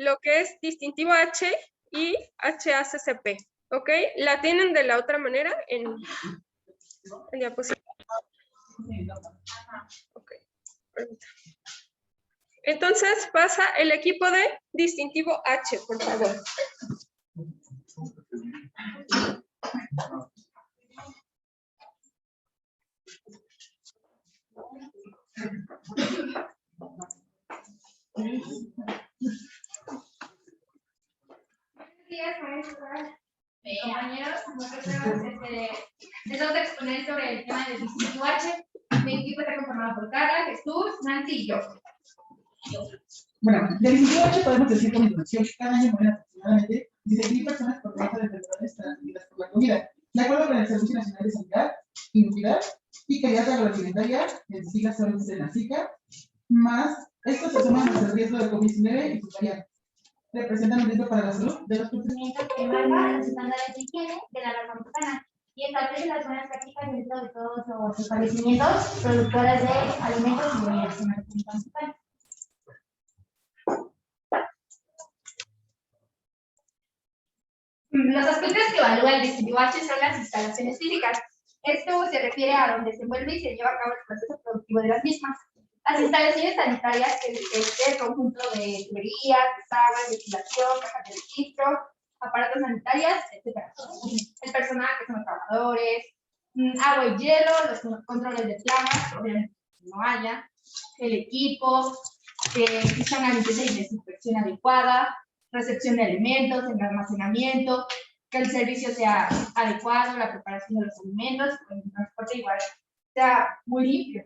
lo que es distintivo H y HACCP, ¿ok? La tienen de la otra manera en diapositiva. Ok. Entonces pasa el equipo de distintivo H, por favor. Buenos días, maestra. Compañeros, les vamos a exponer sobre el tema del distintivo H. Mi equipo está conformado por Carla, Jesús, Nancy y yo. Bueno, del distintivo H podemos decir como introducción que cada año mueren aproximadamente 16.000 personas por causa de enfermedades transmitidas por la comida, de acuerdo con el Servicio Nacional de Sanidad, Inocuidad y Calidad Agroalimentaria, en siglas son SENASICA, más estos se suman al riesgo de COVID-19 y sus variantes. Representan un riesgo para la salud de los Procedimientos que marcan los estándares de higiene de la norma mexicana y establecen las buenas prácticas dentro de todos los establecimientos productores de alimentos y bebidas en la República Mexicana. Los aspectos que evalúa el distintivo H son las instalaciones físicas. Esto se refiere a donde se envuelve y se lleva a cabo el proceso productivo de las mismas. Las instalaciones sanitarias, que es el conjunto de tuberías, desagües, ventilación, cajas de registro, aparatos sanitarios, etc. El personal, que son los trabajadores, agua y hielo, los controles de plagas, obviamente no haya, el equipo, que exista una limpieza y desinfección adecuada, recepción de alimentos, el almacenamiento, que el servicio sea adecuado, la preparación de los alimentos, el transporte igual sea muy limpio.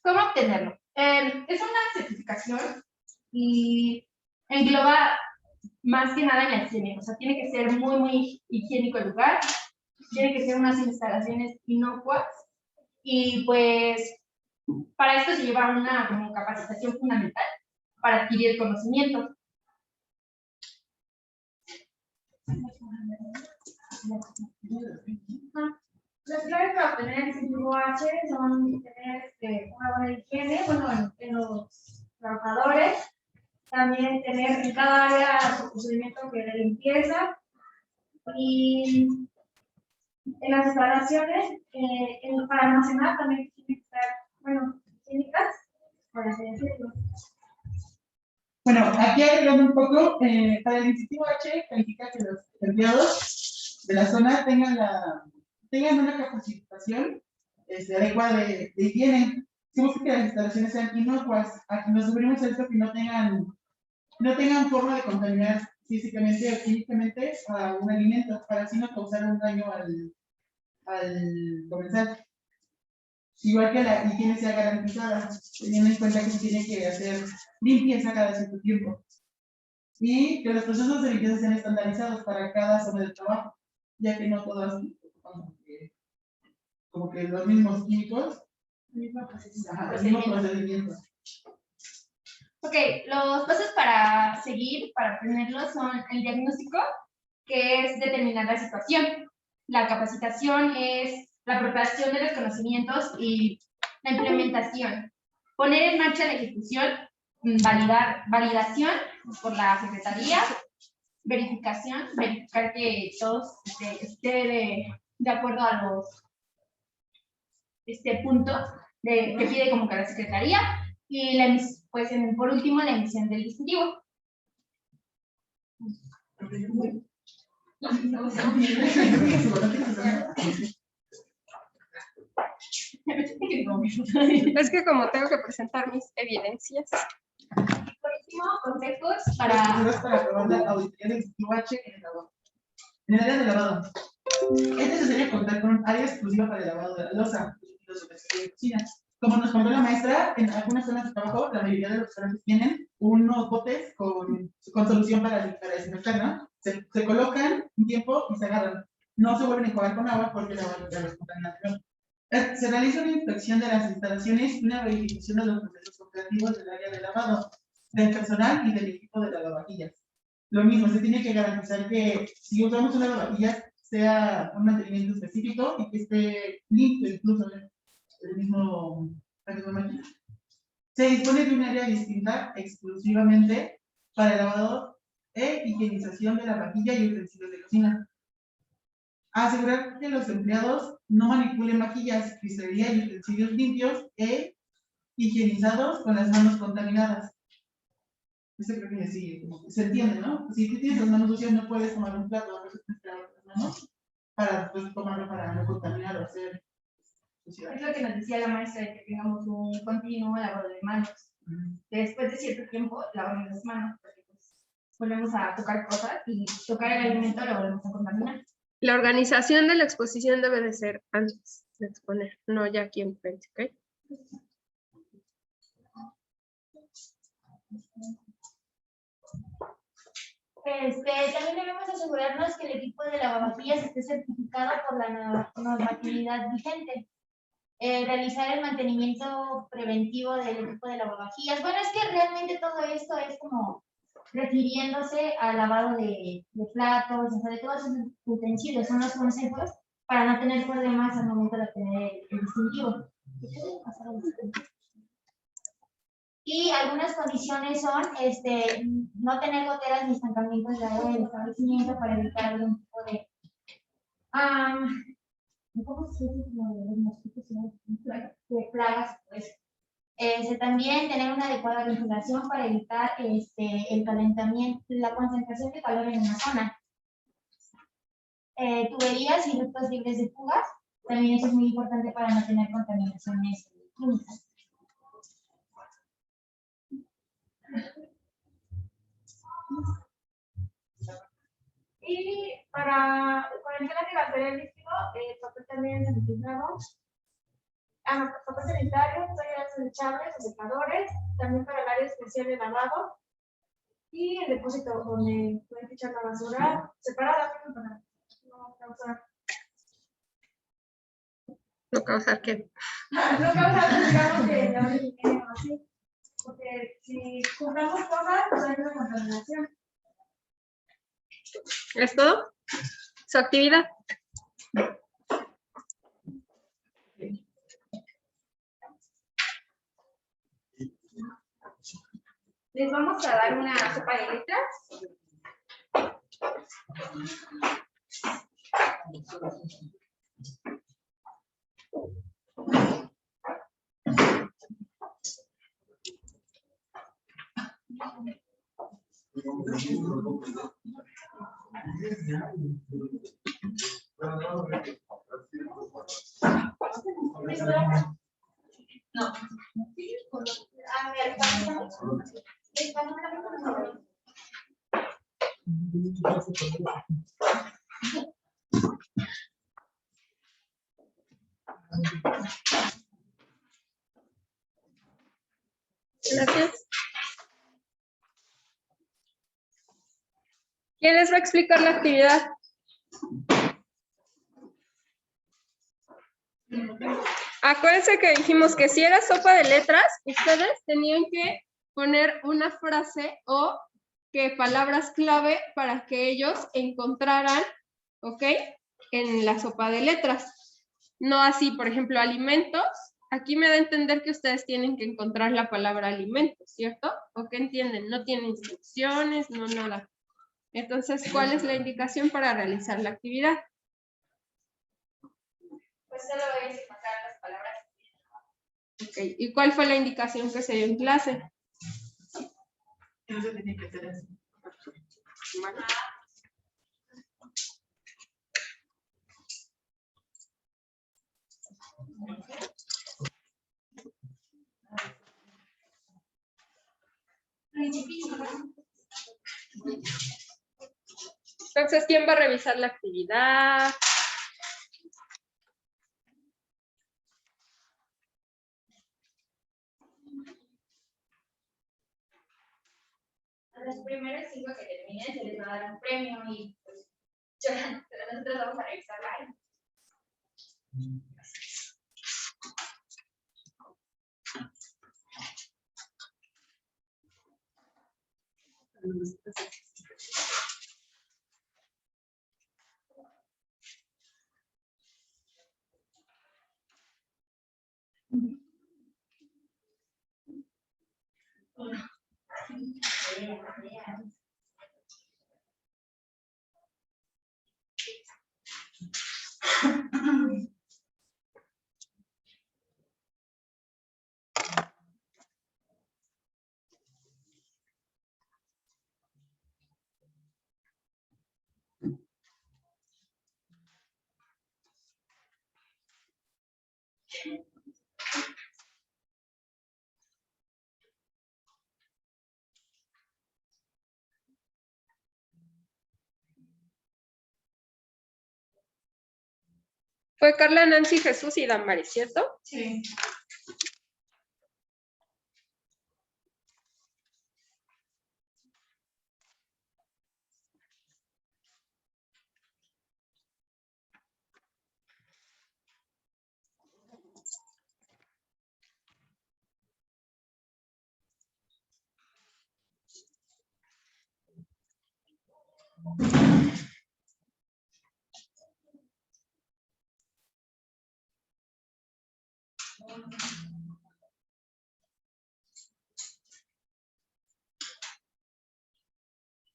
¿Cómo obtenerlo? Es una certificación y engloba más que nada en la higiene, o sea, tiene que ser muy higiénico el lugar, tiene que ser unas instalaciones inocuas y pues para esto se lleva una como capacitación fundamental para adquirir el conocimiento. Las claves para obtener el distintivo H son tener una buena higiene, bueno, en los trabajadores, también tener en cada área su procedimiento de limpieza y en las instalaciones, para almacenar también tienen que estar, bueno, higiénicas, por así decirlo. Bueno, aquí agregando un poco, para el distintivo H califica que los empleados de la zona tengan una capacitación adecuada de higiene. Si busca que las instalaciones sean inocuas, a que nos referimos a esto que no tengan forma de contaminar físicamente o químicamente a un alimento, para así no causar un daño al comensal. Igual que la higiene sea garantizada, teniendo en cuenta que se tiene que hacer limpieza cada cierto tiempo. Y que los procesos de limpieza sean estandarizados para cada zona del trabajo, ya que no todas como que los mismos químicos, los mismos procedimientos. Ok, los pasos para seguir, para obtenerlos, son el diagnóstico, que es determinar la situación. La capacitación es la preparación de los conocimientos y la implementación. Poner en marcha la ejecución, validación por la Secretaría, verificación, verificar que todos esté de acuerdo a los puntos que pide como que la Secretaría, y pues por último la emisión del distintivo. Es que como tengo que presentar mis evidencias. Por último, consejos Para para aprobar la auditoría del distintivo H en el lavado. En el área de lavado, es necesario contar con un área exclusiva para el lavado de la loza y los utensilios de cocina. Como nos contó la maestra, en algunas zonas de trabajo, la mayoría de los restaurantes tienen unos botes con solución para desinfectar, ¿no? Se colocan un tiempo y se agarran. No se vuelven a enjuagar con agua porque la agua ya los contamina. Se realiza una inspección de las instalaciones y una verificación de los procesos operativos del área de lavado, del personal y del equipo de lavavajillas. Lo mismo, se tiene que garantizar que si usamos una lavavajillas sea un mantenimiento específico y que esté limpio incluso la misma máquina. Se dispone de un área distinta exclusivamente para el lavado e higienización de la vajilla y utensilios de cocina. Asegurar que los empleados no manipulen vajillas, cristalería y utensilios limpios e higienizados con las manos contaminadas. Eso creo que sí, como que se entiende, ¿no? Si tú tienes las manos sucias, no puedes tomar un plato, a veces tienes que lavar las manos para pues, tomarlo para no contaminar o hacer suciedad. Es lo que nos decía la maestra, de que tengamos un continuo lavado de manos. Después de cierto tiempo, lavamos las manos, porque pues, volvemos a tocar cosas y tocar el alimento lo volvemos a contaminar. La organización de la exposición debe de ser antes de exponer, no ya aquí enfrente, ¿ok? También debemos asegurarnos que el equipo de lavavajillas esté certificado por la normatividad vigente. Realizar el mantenimiento preventivo del equipo de lavavajillas. Bueno, es que realmente todo esto es como refiriéndose al lavado de platos, o sea, de todos esos utensilios. Son los consejos para no tener problemas al momento de tener el distintivo. Y algunas condiciones son no tener goteras ni estancamientos de agua en el establecimiento para evitar algún tipo de ¿cómo se dice? Los mosquitos de plagas, pues. También tener una adecuada ventilación para evitar el calentamiento, la concentración de calor en una zona. Tuberías y ductos libres de fugas, también eso es muy importante para no tener contaminaciones químicas. Y para el gel antibacterial líquido, el papel también sanitizado, papel sanitario, toallas desechables o secadores, también para el área especial de lavado y el depósito donde pueden echar la basura separada para no causar. No causar qué. No causar, digamos, que la orina o así, porque si compramos cosas, pues hay una contaminación. ¿Es todo? ¿Su actividad? Les vamos a dar una sopa de letras. No. Gracias. ¿Quién les va a explicar la actividad? Acuérdense que dijimos que si era sopa de letras, ustedes tenían que poner una frase o que palabras clave para que ellos encontraran, ¿ok? En la sopa de letras. No así, por ejemplo, alimentos. Aquí me da a entender que ustedes tienen que encontrar la palabra alimentos, ¿cierto? ¿O qué entienden? No tiene instrucciones, no nada. Entonces, ¿cuál es la indicación para realizar la actividad? Pues solo voy a encontrar las palabras. Ok, ¿y cuál fue la indicación que se dio en clase? Eso tiene que ser así. Entonces, ¿quién va a revisar la actividad? A los primeros 5 que terminen se les va a dar un premio y pues nosotros vamos a revisarla ahí. Fue Carla, Nancy, Jesús y Damaris, ¿cierto? Sí.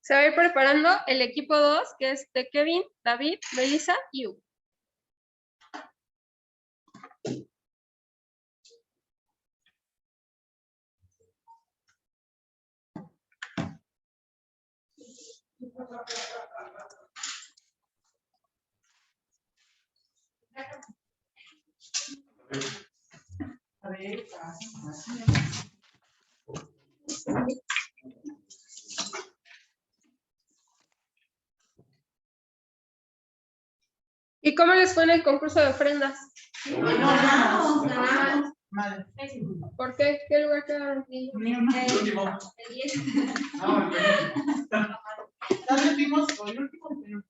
Se va a ir preparando el equipo 2, que es de Kevin, David, Melissa y Hugo. A ver, ¿Y cómo les fue en el concurso de ofrendas? mal. ¿Por qué? ¿Qué lugar quedaron? Ni uno. ¿Dónde fuimos? ¿O el último? El último.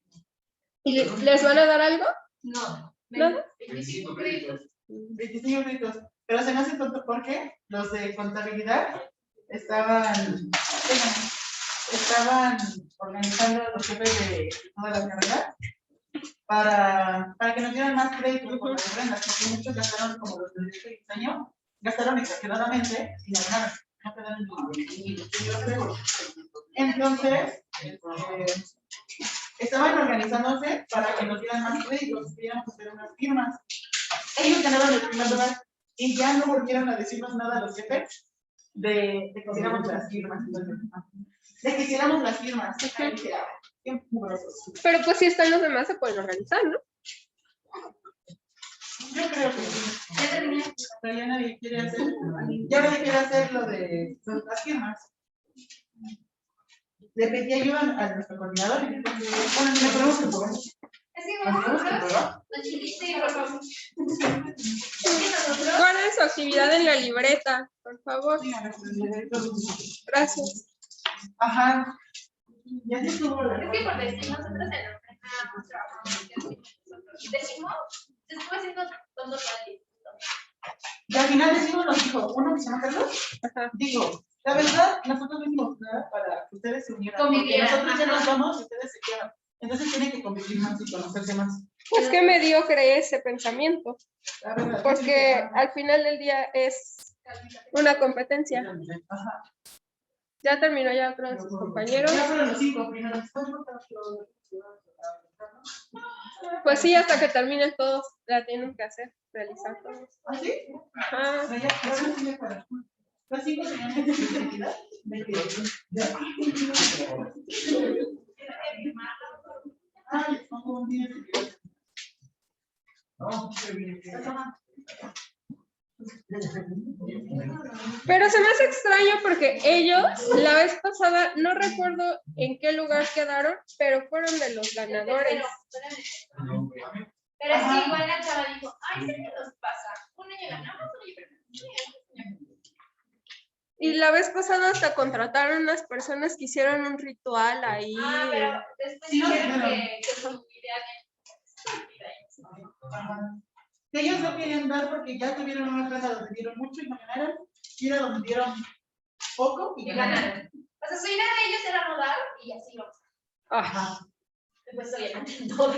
¿Y les van a dar algo? No. ¿Nada? 25 créditos. 25 créditos. Pero se me hace tonto porque los de contabilidad estaban organizando los jefes de toda la carrera para que nos dieran más créditos por las ofrendas, porque muchos gastaron como los de diseño, gastaron exageradamente y no ganaron. No quedaron ni. Entonces, estaban organizándose para que nos dieran más créditos, pudiéramos hacer unas firmas. Ellos ganaron el primer lugar y ya no volvieron a decirnos nada a los jefes de que hiciéramos las firmas. De que hiciéramos las firmas. Qué mugrosos. Pero pues si están los demás se pueden organizar, ¿no? Yo creo que sí. Pero ya nadie quiere hacer lo de las firmas. Le pedí ayuda a nuestro coordinador y bueno, me ponemos que probar. Es que nosotros, los chilitos y rojo. Guarden su actividad en la libreta, por favor. Gracias. Ajá. Ya se estuvo la. Es que por decir nosotros en la trabajamos. Decimos, se estuvo haciendo todo gratis. Y al final decimos, nos dijo, uno que se llama Carlos, Ajá. digo, la verdad, nosotros no hicimos nada para que ustedes se unieran. Porque Convivieran, nosotros ya ajá. nos vamos y ustedes se quedan. Entonces tienen que convivir más y conocerse más. Pues qué mediocre ese pensamiento, La verdad. porque al final del día es una competencia. Ajá. Ya terminó ya otro de sus compañeros. Ya fueron los 5 primeros. Pues sí, hasta que terminen todos, la tienen que hacer, realizar todos. ¿Ah, sí? Ajá. No, ya, ahora sí ya para. Los 5 tenían identidad. Ay, les pongo un día. Oh, qué bien. Pero se me hace extraño porque ellos, la vez pasada, no recuerdo en qué lugar quedaron, pero fueron de los ganadores. Pero es que igual la chava dijo, ay, ¿qué nos pasa? Un año ganamos, un año perdemos. Y la vez pasada hasta contrataron unas personas que hicieron un ritual ahí. Ah, pero después Sí, dijeron no, que su idea Ajá. Que ellos no querían dar porque ya tuvieron una plaza donde dieron mucho y no ganaron, y era donde dieron poco y y ganaron. ganaron. O sea, su idea de ellos era no dar y así lo. Ajá. Después obviamente todo.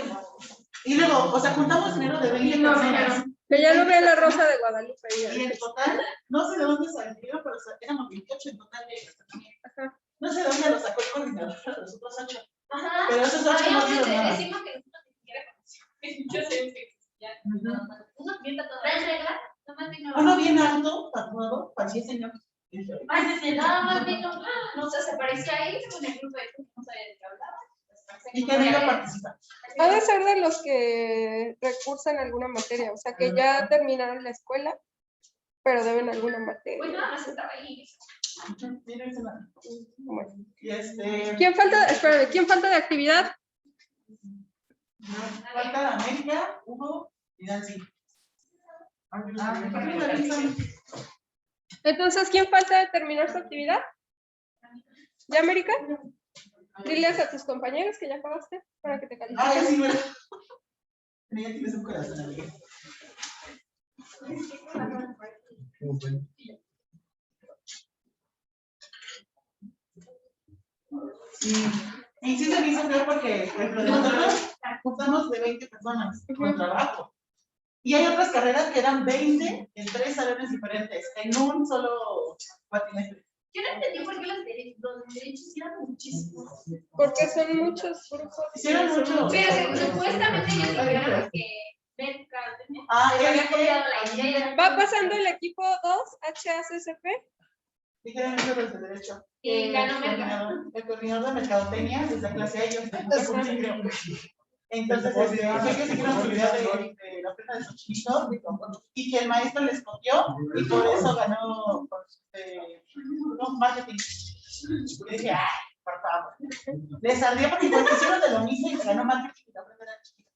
Y luego, o sea, juntamos dinero de 20 No, personas. Que ya lo ve la Rosa de Guadalupe. ya. Y en total, no sé de dónde salió, pero éramos 28 en total de ellos también. Ajá. No sé de dónde lo sacó el coordinador, los otros 8. Ajá. Pero esos 8 no Había dieron uno que nada. decimos que nosotros ni siquiera conocíamos. Yo sé que ya. Uno piensa todo. ¿Tres reglas? Nomás vino. Uno bien alto, tatuado, parecía señor. Ay, desde nada más vino. No sé, se parecía ahí con el grupo de que no sabía de qué hablaba. Y que no iba a participar. Ha de ser de los que recursan alguna materia, o sea, que ya terminaron la escuela, pero deben alguna Pues materia. nada más estaba ahí. Mira ese lado. Bueno. Y ¿Quién falta? Espérame, ¿quién falta de actividad? falta de América, Hugo y Nancy. Entonces, ¿quién falta de terminar su actividad? ¿Ya, América? Diles a tus compañeros que ya acabaste para que te Ah, ya califiquen. sí, bueno. Ya tienes un corazón, amiga. Sí, y sí se me hizo feo porque, por ejemplo, nosotros juntamos de 20 personas con trabajo. Y hay otras carreras que eran 20 en 3 salones diferentes, en un solo cuatrimestre. Yo no entendí por qué los derechos eran muchísimos. Porque son muchos grupos. Hicieron mucho. Pero supuestamente ellos dijeron que ven cada Ah, me había es copiado que la idea. Va pasando el equipo 2, HACCP. dijeron eso desde derecho. Y ganó Mercado. El coordinador de mercadotecnia les da clase a ellos. Entonces, ellos hicieron actividad de la oferta de Xochimilco y que el maestro les copió y por eso ganó marketing. Y dije, ay, por favor. Les salió porque hicieron de lo mismo y se ganó marketing y la oferta era chiquita.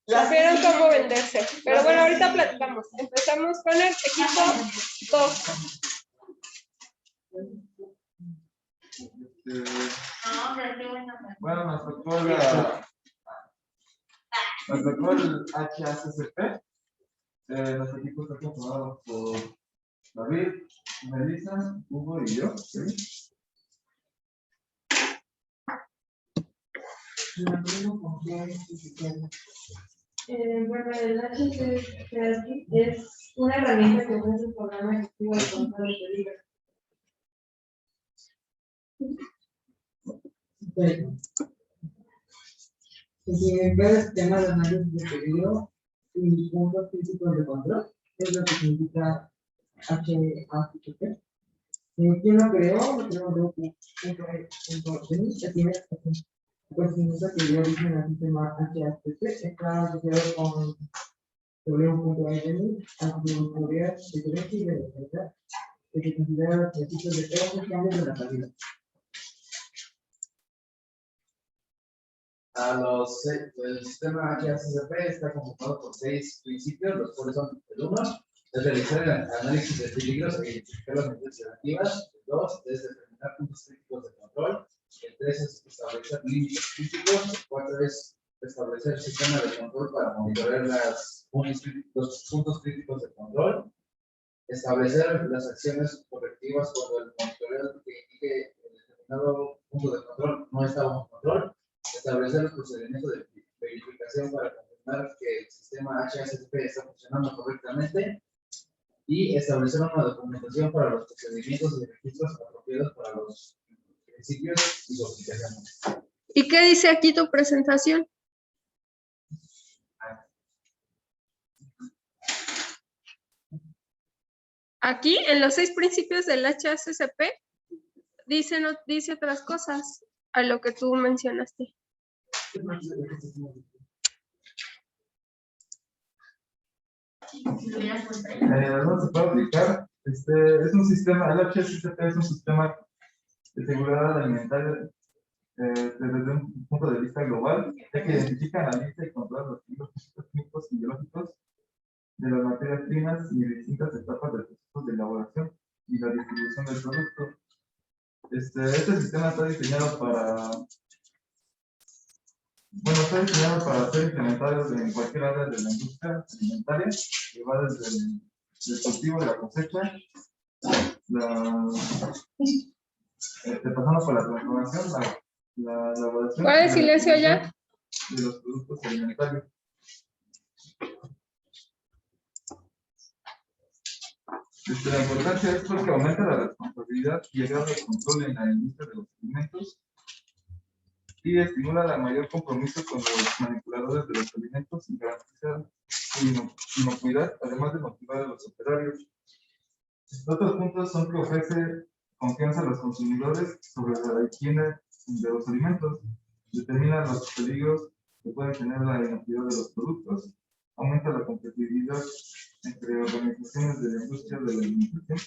Las vieron cómo venderse. Pero bueno, ahorita platicamos. Empezamos con el equipo 2. No, hombre, qué bueno. Bueno, nos tocó el HACCP. Nuestro equipo está conformado por David, Melissa, Hugo y yo. ¿Sí? Bueno, el HCP es una herramienta que ofrece el programa ejecutivo de control de peligro. Significa el sistema de análisis de peligro y puntos físicos de control, es lo que significa HACCP. ¿Quién lo creó? Lo creó Grupo.Denis, que tiene el conocimiento que dio origen al sistema HACCP, está asociado con W.Denis, teoría de diferencia y de velocidad, que se considera los principios de todos los cambios de la salida. El sistema HACCP está conformado por 6 principios, los cuales son: el 1, es realizar el análisis de peligros e identificar las medidas preventivas; el 2, es determinar puntos críticos de control; el 3 es establecer límites críticos; el 4 es establecer sistema de control para monitorear los puntos críticos de control; establecer las acciones correctivas cuando el monitoreo que indique el determinado punto de control no está bajo control; establecer los procedimientos de verificación para confirmar que el sistema HACCP está funcionando correctamente; y establecer una documentación para los procedimientos y registros apropiados para los principios y su aplicación. ¿Y qué dice aquí tu presentación? Aquí, en los 6 principios del HACCP, dice otras cosas a lo que tú mencionaste. No se puede aplicar. Es un sistema, el HACCP es un sistema de seguridad alimentaria desde un punto de vista global, ya que identifica, analiza y controla los ciclos físicos, químicos y biológicos de las materias primas y de distintas etapas del proceso de elaboración y la distribución del producto. Este sistema está diseñado para ser implementado en cualquier área de la industria alimentaria, que va desde el cultivo de la cosecha, pasamos por la transformación, la elaboración ¿Cuál es silencio ya? de los productos alimentarios. La importancia es porque aumenta la responsabilidad y el grado de control en la industria de los alimentos y estimula la mayor compromiso con los manipuladores de los alimentos y garantiza su inocuidad, además de motivar a los operarios. Otros puntos son que ofrece confianza a los consumidores sobre la higiene de los alimentos, determina los peligros que pueden tener la inocuidad de los productos, aumenta la competitividad entre organizaciones de la industria de la alimentación,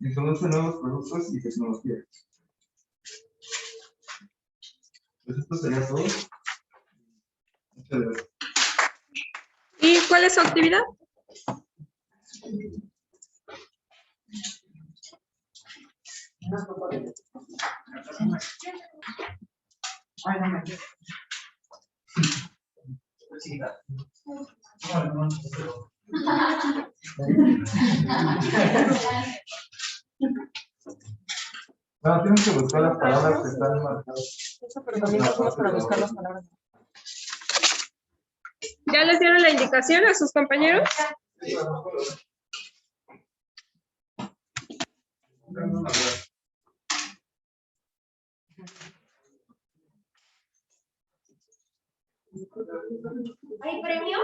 introduce nuevos productos y tecnologías. Pues esto sería todo. Muchas gracias. ¿Y cuál es su actividad? Bueno, tienes que buscar las palabras que están marcadas. ¿Ya les dieron la indicación a sus compañeros? ¿Hay premio?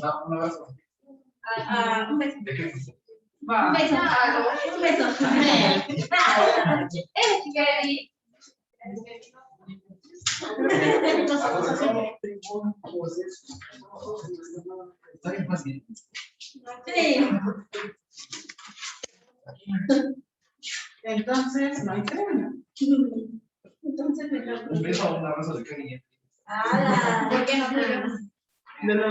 No, no vas Un beso. ¿De qué? Un beso. Un beso. Está bien fácil. Sí. Entonces, no hay premio. Entonces me lo. Un beso o un abrazo de cariño. ¿Por qué no podemos? De los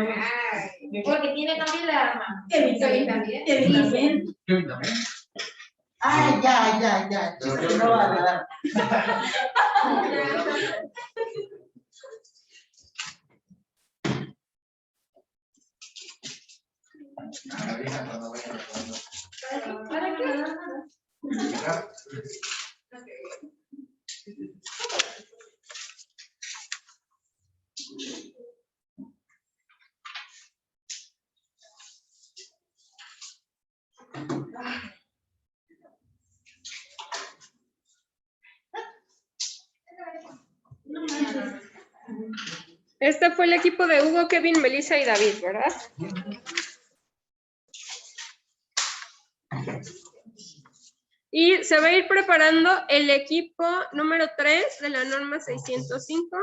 Porque tiene también la arma. Kevin también. Kevin también. Ah, ya. Chiste, no va a dar. La vieja cuando vaya a ¿Para qué? llegar. Este fue el equipo de Hugo, Kevin, Melissa y David, ¿verdad? Y se va a ir preparando el equipo número 3 de la norma 605.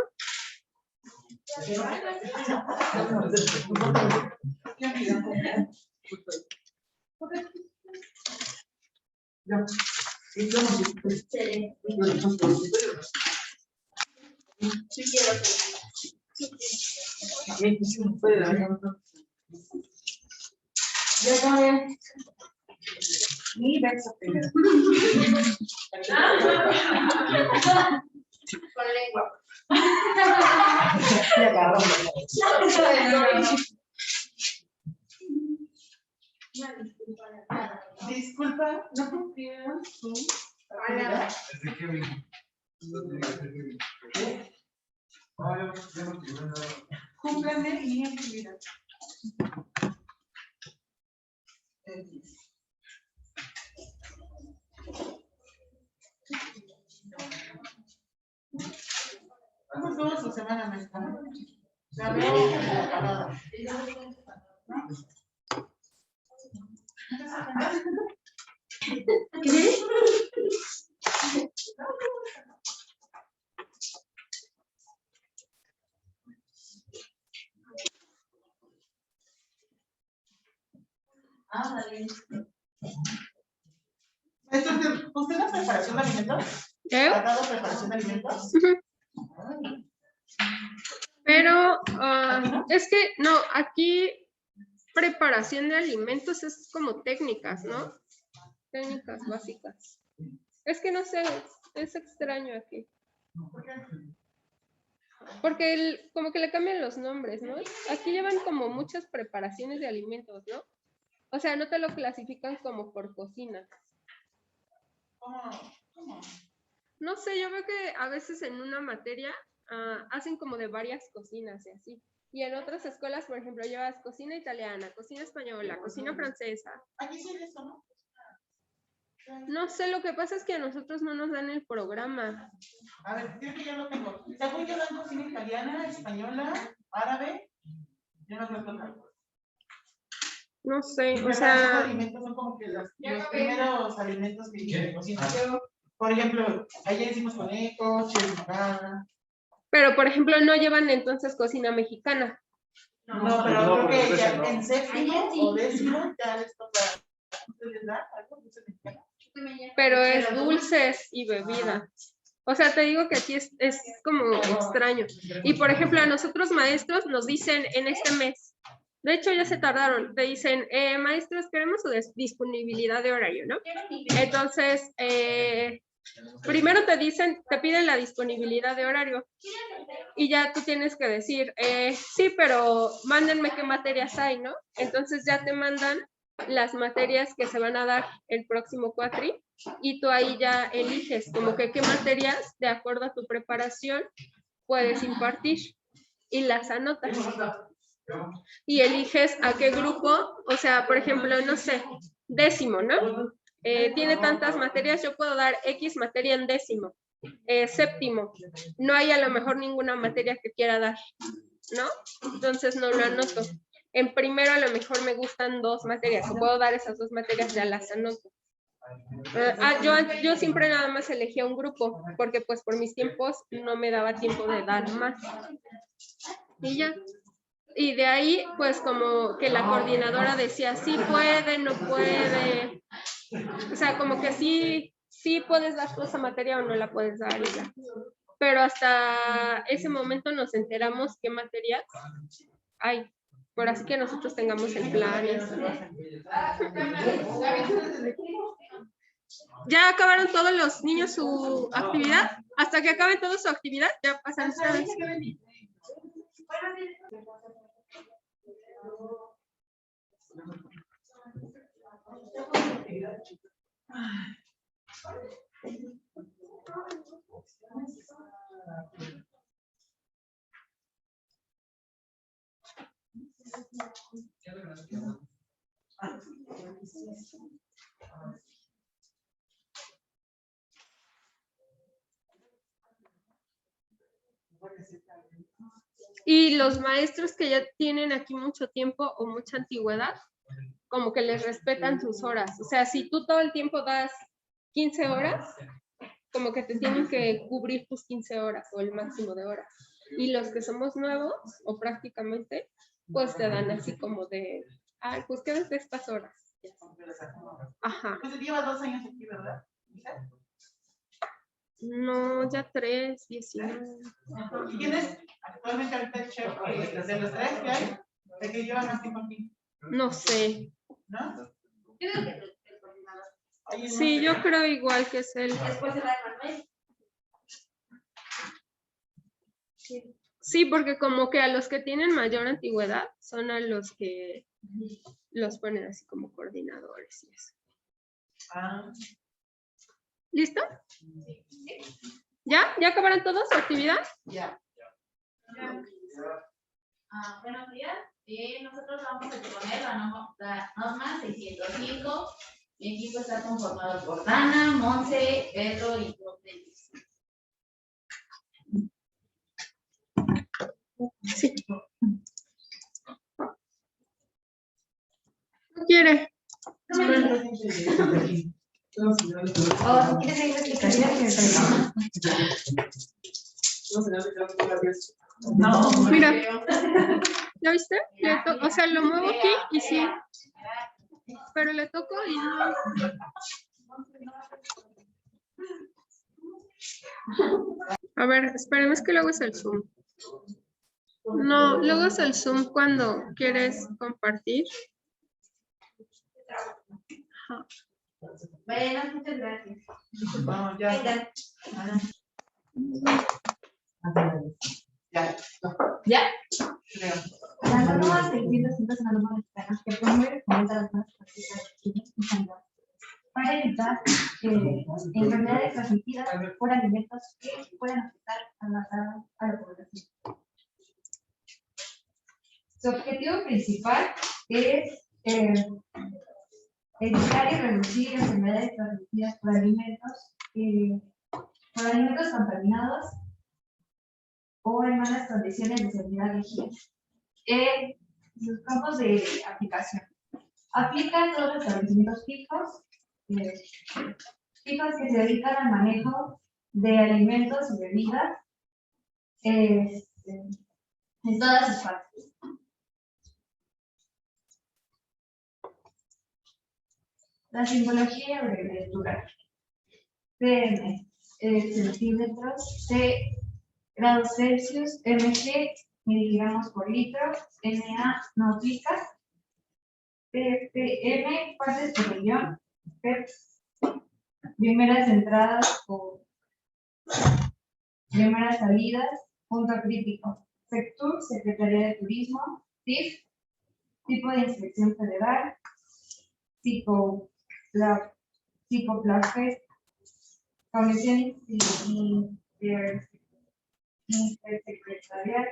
Ya acabé. Mi verso primero. Con lengua. Ya agarró. Disculpa, ¿no cumplieron su actividad? Es de Kevin. No, yo no quiero nada. Cúmplanme mi actividad. ¿Cómo estuvo su semana, maestra? La veo acabada. Maestra, ¿usted da preparación de alimentos? ¿Eh? ¿Ha dado preparación de alimentos? Pero es que no, aquí preparación de alimentos es como técnicas, ¿no? Técnicas básicas. Es que no sé, es extraño aquí. Porque como que le cambian los nombres, ¿no? Aquí llevan como muchas preparaciones de alimentos, ¿no? O sea, no te lo clasifican como por cocina. ¿Cómo? No sé, yo veo que a veces en una materia hacen como de varias cocinas y así. Y en otras escuelas, por ejemplo, llevas cocina italiana, cocina española, cocina francesa. Aquí sí es eso, ¿no? No sé, lo que pasa es que a nosotros no nos dan el programa. A ver, creo que yo lo tengo. Según yo dan cocina italiana, española, árabe. Yo no creo que otra. No sé, o Los sea, alimentos son como que los primeros alimentos que se cocinan. Por ejemplo, ayer hicimos conejos, chiricana. pero por ejemplo no llevan entonces cocina mexicana. No, pero creo que ya en séptimo o décimo ya les toca. ¿Ustedes dan algo dulce mexicano? Pero es dulces y bebida. O sea, te digo que aquí es como extraño. Y por ejemplo, a nosotros maestros nos dicen en este mes, de hecho ya se tardaron, te dicen, maestros, queremos su disponibilidad de horario, ¿no? Entonces, primero te dicen, te piden la disponibilidad de horario. Y ya tú tienes que decir, sí, pero mándenme qué materias hay, ¿no? Entonces ya te mandan las materias que se van a dar el próximo cuatri y tú ahí ya eliges como que qué materias de acuerdo a tu preparación puedes impartir y las anotas. Y eliges a qué grupo, o sea, por ejemplo, no sé, décimo, ¿no? Tiene tantas materias, yo puedo dar X materia en décimo. Séptimo, no hay a lo mejor ninguna materia que quiera dar, ¿no? Entonces no lo anoto. En primero a lo mejor me gustan 2 materias, o puedo dar esas 2 materias, ya las anoto. Yo siempre nada más elegía un grupo, porque pues por mis tiempos no me daba tiempo de dar más. Y ya. Y de ahí, pues como que la coordinadora decía, sí puede, no puede. O sea, como que sí puedes dar toda esa materia o no la puedes dar. Y ya. Pero hasta ese momento nos enteramos qué materias hay. Por así que nosotros tengamos el plan. ¿Ya acabaron todos los niños su actividad? Hasta que acaben toda su actividad, ya pasan ustedes. Y los maestros que ya tienen aquí mucho tiempo o mucha antigüedad, como que les respetan sus horas. O sea, si tú todo el tiempo das 15 horas, como que te tienen que cubrir tus 15 horas o el máximo de horas. Y los que somos nuevos o prácticamente, pues te dan así como de, ay, pues quédate estas horas. Ajá. Pues lleva 2 años aquí, ¿verdad? No, ya 3, 19. ¿Quién es actualmente ahorita el chef de los 3 que hay? ¿De que lleva más tiempo aquí? No sé. ¿No? Sí, yo creo igual que es él. Después se va a Manuel. Sí, porque como que a los que tienen mayor antigüedad son a los que los ponen así como coordinadores y eso. Ah. ¿Listo? ¿Ya? ¿Ya acabaron todos su actividad? Ya. Buenos días. Nosotros vamos a exponer la norma 605. Mi equipo está conformado por Dana, Monse, Pedro y José. Sí. ¿No quiere? O si quieres seguir la explicación, No, Mira, ¿ya viste? O sea, lo muevo aquí y sí. Pero le toco y no. A ver, esperemos que luego es el Zoom. No, luego es el Zoom cuando quieres compartir. Ajá. Bueno, muchas gracias. no, ya. Venga. Ya. ¿Ya? Creo. La norma 605 es una norma mexicana que promueve y fomenta las buenas prácticas y sanidad para evitar enfermedades transmitidas por alimentos que puedan afectar a la población. Su objetivo principal es evitar y reducir enfermedades transmitidas por alimentos contaminados o en malas condiciones de seguridad y higiene. Sus campos de aplicación. Aplica a todos los establecimientos fijos que se dedican al manejo de alimentos y bebidas en todas sus partes. La simbología y abreviatura. PM, centímetros, C, grados Celsius, mg, miligramos por litro, MA, náuticas, ppm, partes por millón, primeras entradas o primeras salidas, punto crítico, SECTUR, Secretaría de Turismo, TIF, tipo de inspección federal, psicoplafe, Comisión Intersecretarial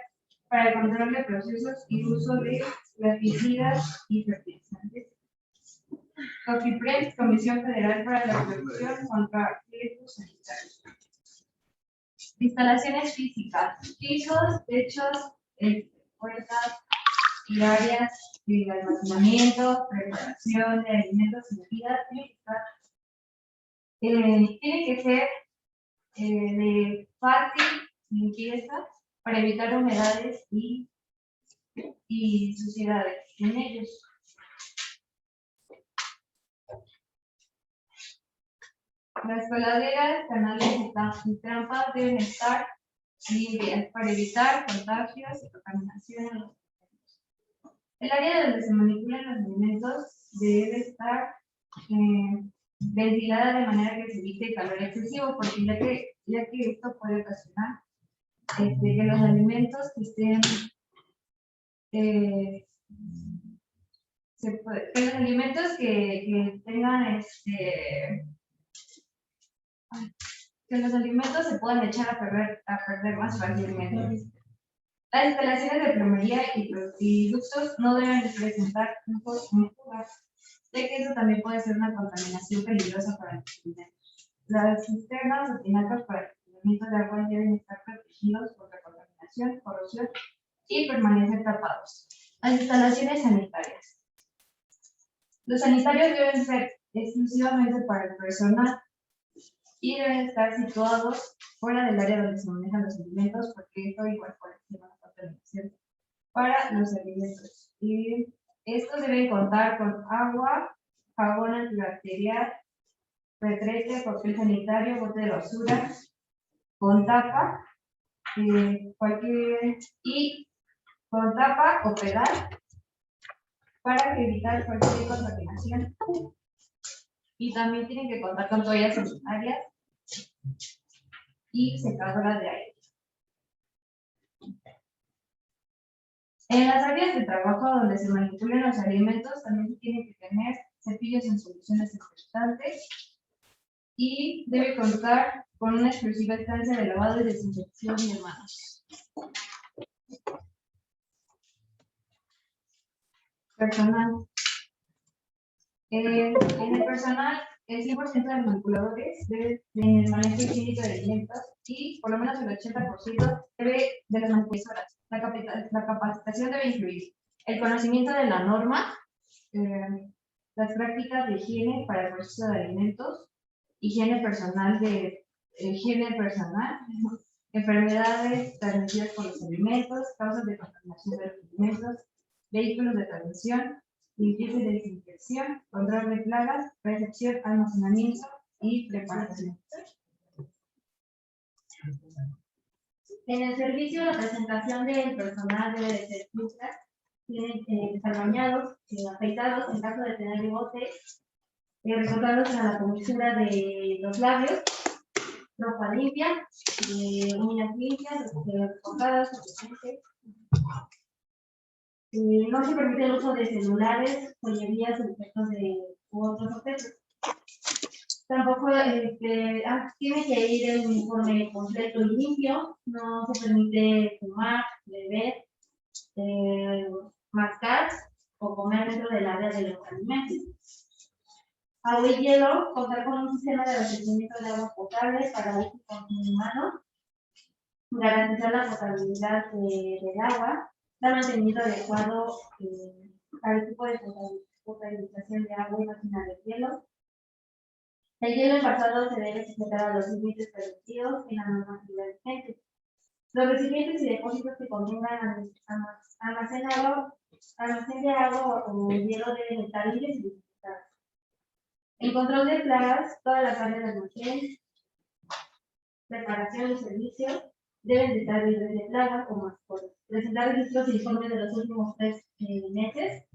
para el control de procesos y uso de plaguicidas y fertilizantes. COFIPRES, Comisión Federal para la Protección contra Riesgos Sanitarios. Instalaciones físicas, pisos, techos, puertas y áreas de almacenamiento, preparación de alimentos y bebidas. Tiene que ser de fácil limpieza para evitar humedades y suciedades en ellos. Las coladeras, canales y trampas deben estar limpias para evitar contagios y contaminación en los alimentos. El área donde se manipulan los alimentos debe estar ventilada de manera que se evite el calor excesivo, porque ya que esto puede ocasionar que los alimentos que estén que los alimentos que tengan que los alimentos se puedan echar a perder más fácilmente. Las instalaciones de plomería y ductos no deben presentar flujos ni fugas, ya que eso también puede ser una contaminación peligrosa para los alimentos. Las cisternas o tinacos para el tratamiento de agua deben estar protegidos contra contaminación, corrosión y permanecer tapados. Las instalaciones sanitarias. Los sanitarios deben ser exclusivamente para el personal y deben estar situados fuera del área donde se manejan los alimentos, porque esto igual puede ser una contaminación para los alimentos. Y estos deben contar con agua, jabón antibacterial, retrete, papel sanitario, bote de basura, con tapa, con tapa o pedal para evitar cualquier contaminación. Y también tienen que contar con toallas sanitarias y secadora de aire. En las áreas de trabajo donde se manipulan los alimentos también se tienen que tener cepillos en soluciones desinfectantes y debe contar con una exclusiva estancia de lavado y desinfección de manos. Personal. En el personal, el 100% de los manipuladores debe tener manejo higiénico de alimentos y por lo menos el 80% debe de las manipuladoras. La capacitación debe incluir el conocimiento de la norma, las prácticas de higiene para el proceso de alimentos, higiene personal, enfermedades transmitidas por los alimentos, causas de contaminación de los alimentos, vehículos de transmisión, limpieza y desinfección, control de plagas, recepción, almacenamiento y preparación. En el servicio, la presentación del personal debe de ser justa, tienen que estar bañados, afeitados en caso de tener bigotes, recortados a la comisura de los labios, ropa limpia, uñas limpias, recortadas, suficientes. No se permite el uso de celulares, joyerías, objetos u otros objetos. Tampoco tiene que ir el uniforme completo y limpio, no se permite fumar, beber, mascar o comer dentro del área de los alimentos. Agua y hielo, contar con un sistema de abastecimiento de agua potable para uso humano, garantizar la potabilidad del agua, dar mantenimiento adecuado al tipo de potabilización de agua y máquina de hielo. El hielo envasado se debe sujetar a los límites permitidos en la normatividad vigente. Los recipientes y depósitos que contengan almacén de agua o hielo deben estar libres y desinfectados. En control de plagas, todas las áreas de almacén, preparación y servicio deben de estar libres de plagas o mascotas. Presentar registros e informes de los últimos 3 meses.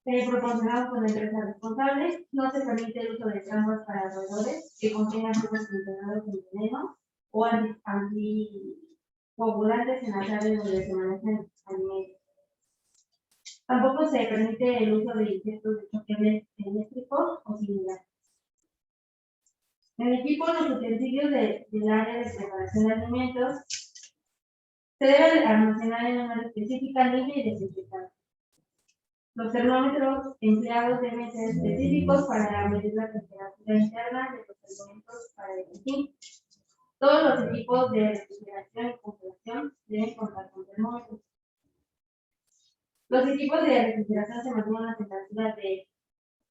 Proporcionado por la empresa responsable. No se permite el uso de trampas para roedores que contengan frutas contaminadas con veneno o anticoagulantes en las áreas donde se manejan alimentos. Tampoco se permite el uso de insectos de choque eléctrico o similar. En equipo, los utensilios del área de preparación de alimentos se deben almacenar en una área específica, limpia y desinfectada. Los termómetros empleados deben ser específicos para medir la temperatura interna de los alimentos para el fin. Todos los equipos de refrigeración y congelación deben contar con termómetros. Los equipos de refrigeración se mantienen a temperatura de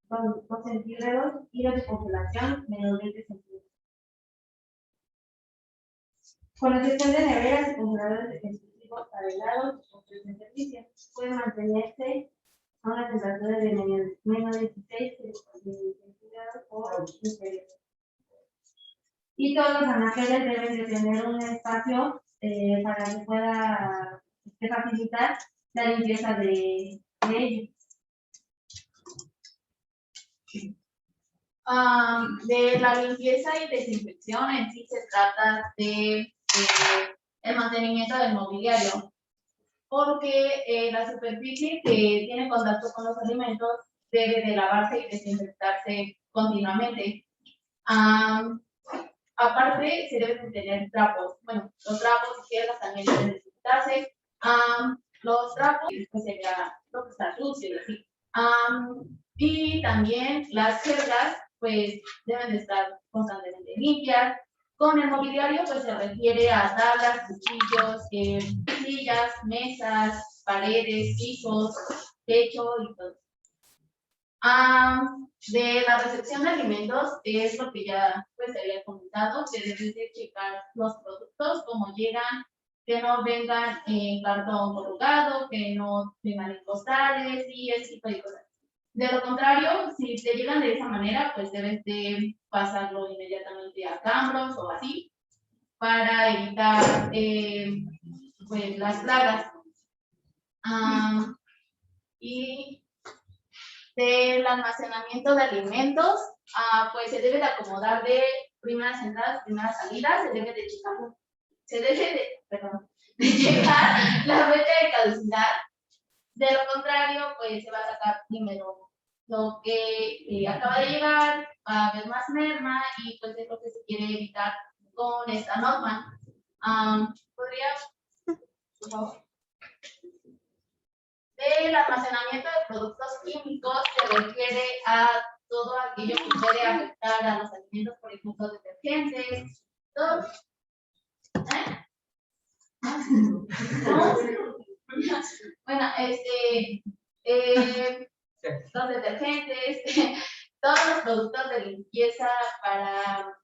2 centígrados y los de congelación menos 20 centígrados. Con la excepción de neveras y congeladores exclusivos para helados o en servicio, pueden mantenerse a una temperatura de menos 16 centígrados o inferior. Y todos los anaqueles deben de tener un espacio para que pueda facilitar la limpieza de ellos. De la limpieza y desinfección en sí se trata de el mantenimiento del mobiliario, porque la superficie que tiene contacto con los alimentos debe de lavarse y desinfectarse continuamente. Aparte, se deben tener trapos. Bueno, los trapos y jergas también deben desinfectarse. Los trapos, después sería lo que está sucio, así. Y también las jergas, pues, deben de estar constantemente limpias. Con el mobiliario, pues, se refiere a tablas, cuchillos, sillas, mesas, paredes, pisos, techo y todo. De la recepción de alimentos, es lo que ya pues se había comentado, que deben de checar los productos, cómo llegan, que no vengan en cartón corrugado, que no vengan en costales y ese tipo de cosas. De lo contrario, si te llegan de esa manera, pues debes de pasarlo inmediatamente a Cambros o así, para evitar pues las plagas. Y del almacenamiento de alimentos, pues se debe de acomodar de primeras entradas, primeras salidas, se debe de checar la fecha de caducidad. De lo contrario, pues se va a sacar primero lo que acaba de llegar, va a haber más merma y pues es lo que se quiere evitar con esta norma. ¿Podría, por favor? Del almacenamiento de productos químicos se refiere a todo aquello que puede afectar a los alimentos, por ejemplo, detergentes, todo. Bueno, los detergentes, todos los productos de limpieza para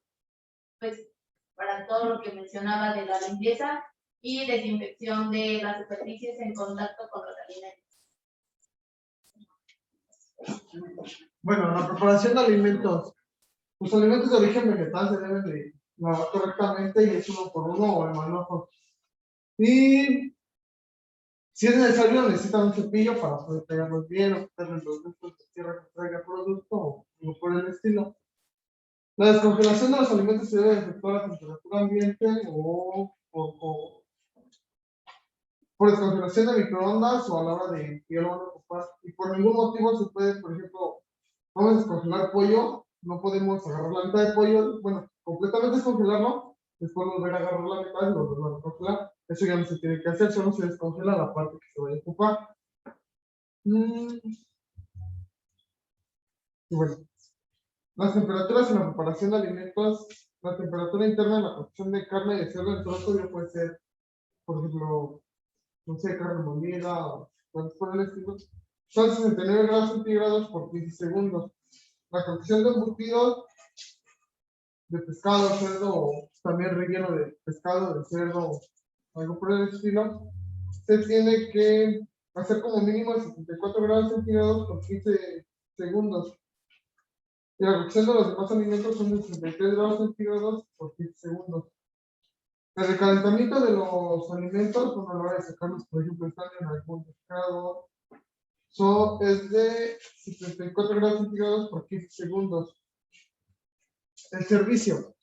todo lo que mencionaba de la limpieza y desinfección de las superficies en contacto con los alimentos. Bueno, la preparación de alimentos. Los alimentos de origen vegetal se deben de lavar correctamente y es uno por uno o en manojo. Y si es necesario, necesitan un cepillo para poder pegarlos bien o quitarle los restos de tierra que traiga el producto o algo por el estilo. La descongelación de los alimentos se debe efectuar a temperatura ambiente o por descongelación de microondas o a la hora de que lo van a ocupar. Y por ningún motivo se puede, por ejemplo, vamos a descongelar pollo, no podemos agarrar la mitad de pollo, bueno, completamente descongelarlo, después volver a agarrar la mitad y volverlo a descongelar. Eso ya no se tiene que hacer, solo se descongela la parte que se vaya a ocupar. Y bueno, las temperaturas en la preparación de alimentos, la temperatura interna en la cocción de carne y de cerdo en todo ya puede ser, por ejemplo, no sé, carne molida o cosas por el estilo. Son 69 grados centígrados por 15 segundos. La cocción de embutidos de pescado, cerdo, o también relleno de pescado, de cerdo, algo por el estilo, se tiene que hacer como mínimo de 74 grados centígrados por 15 segundos. Y la cocción de los demás alimentos son de 63 grados centígrados por 15 segundos. El recalentamiento de los alimentos, bueno, a la hora de sacarlos, por ejemplo, están en algún pescado, es de 74 grados centígrados por 15 segundos. El servicio.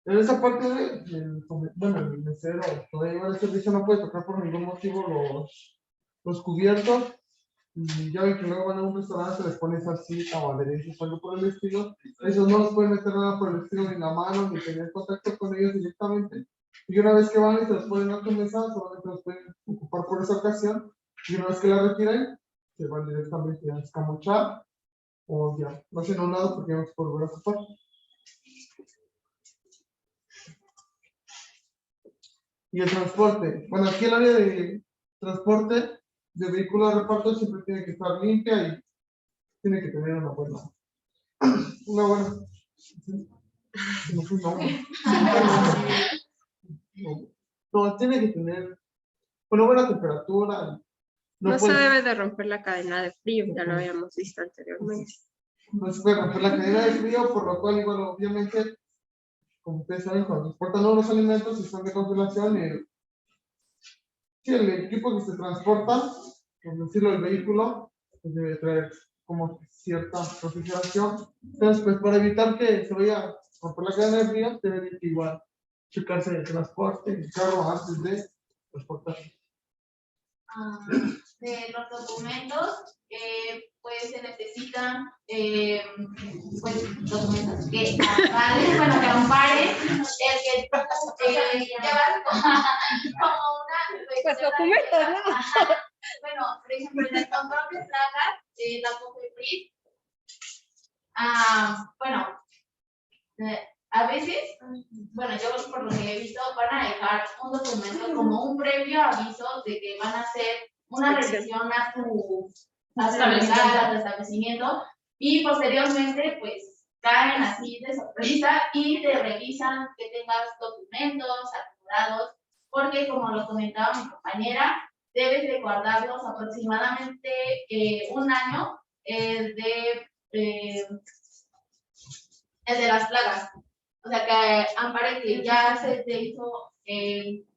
En esa parte bueno, el mesero, todavía llevar el servicio no puede tocar por ningún motivo los cubiertos. Y ya ven que luego van a un restaurante, les ponen salsita o aderezos, algo por el estilo. Esos no los pueden meter nada por el estilo, ni la mano, ni tener contacto con ellos directamente. Y una vez que van y se los ponen a tu mesa, solamente los pueden ocupar por esa ocasión. Y una vez que la retiren, se van directamente a escamochar o ya, no hacen a un lado porque ya no se puede volver a ocupar. Y el transporte. Bueno, aquí el área de transporte de vehículo de reparto siempre tiene que estar limpia y tiene que tener una buena. No, tiene que tener una buena temperatura. No se debe de romper la cadena de frío, ya lo habíamos visto anteriormente. No se puede romper la cadena de frío, por lo cual, igual, obviamente, como ustedes saben, cuando transportan los alimentos y están de congelación, el equipo que se transporta, por decirlo, el vehículo, pues debe traer como cierta refrigeración. Entonces, pues para evitar que se vaya a romper la cadena de frío, debe de igual checarse el transporte, el carro antes de transportar. De los documentos, pues se necesitan pues, documentos que amparen, bueno, que amparen el que llevas como una... Pues documentos, ¿no? Bueno, por ejemplo, en el control de plagas, la COFEPRIS, bueno, a veces, bueno, yo por lo que he visto, van a dejar un documento como un previo aviso de que van a hacer una revisión a tu establecimiento y posteriormente, pues, caen así de sorpresa y te revisan que tengas documentos acumulados, porque como lo comentaba mi compañera, debes de guardarlos aproximadamente un año, el de las plagas. O sea, que ampare que ya se te hizo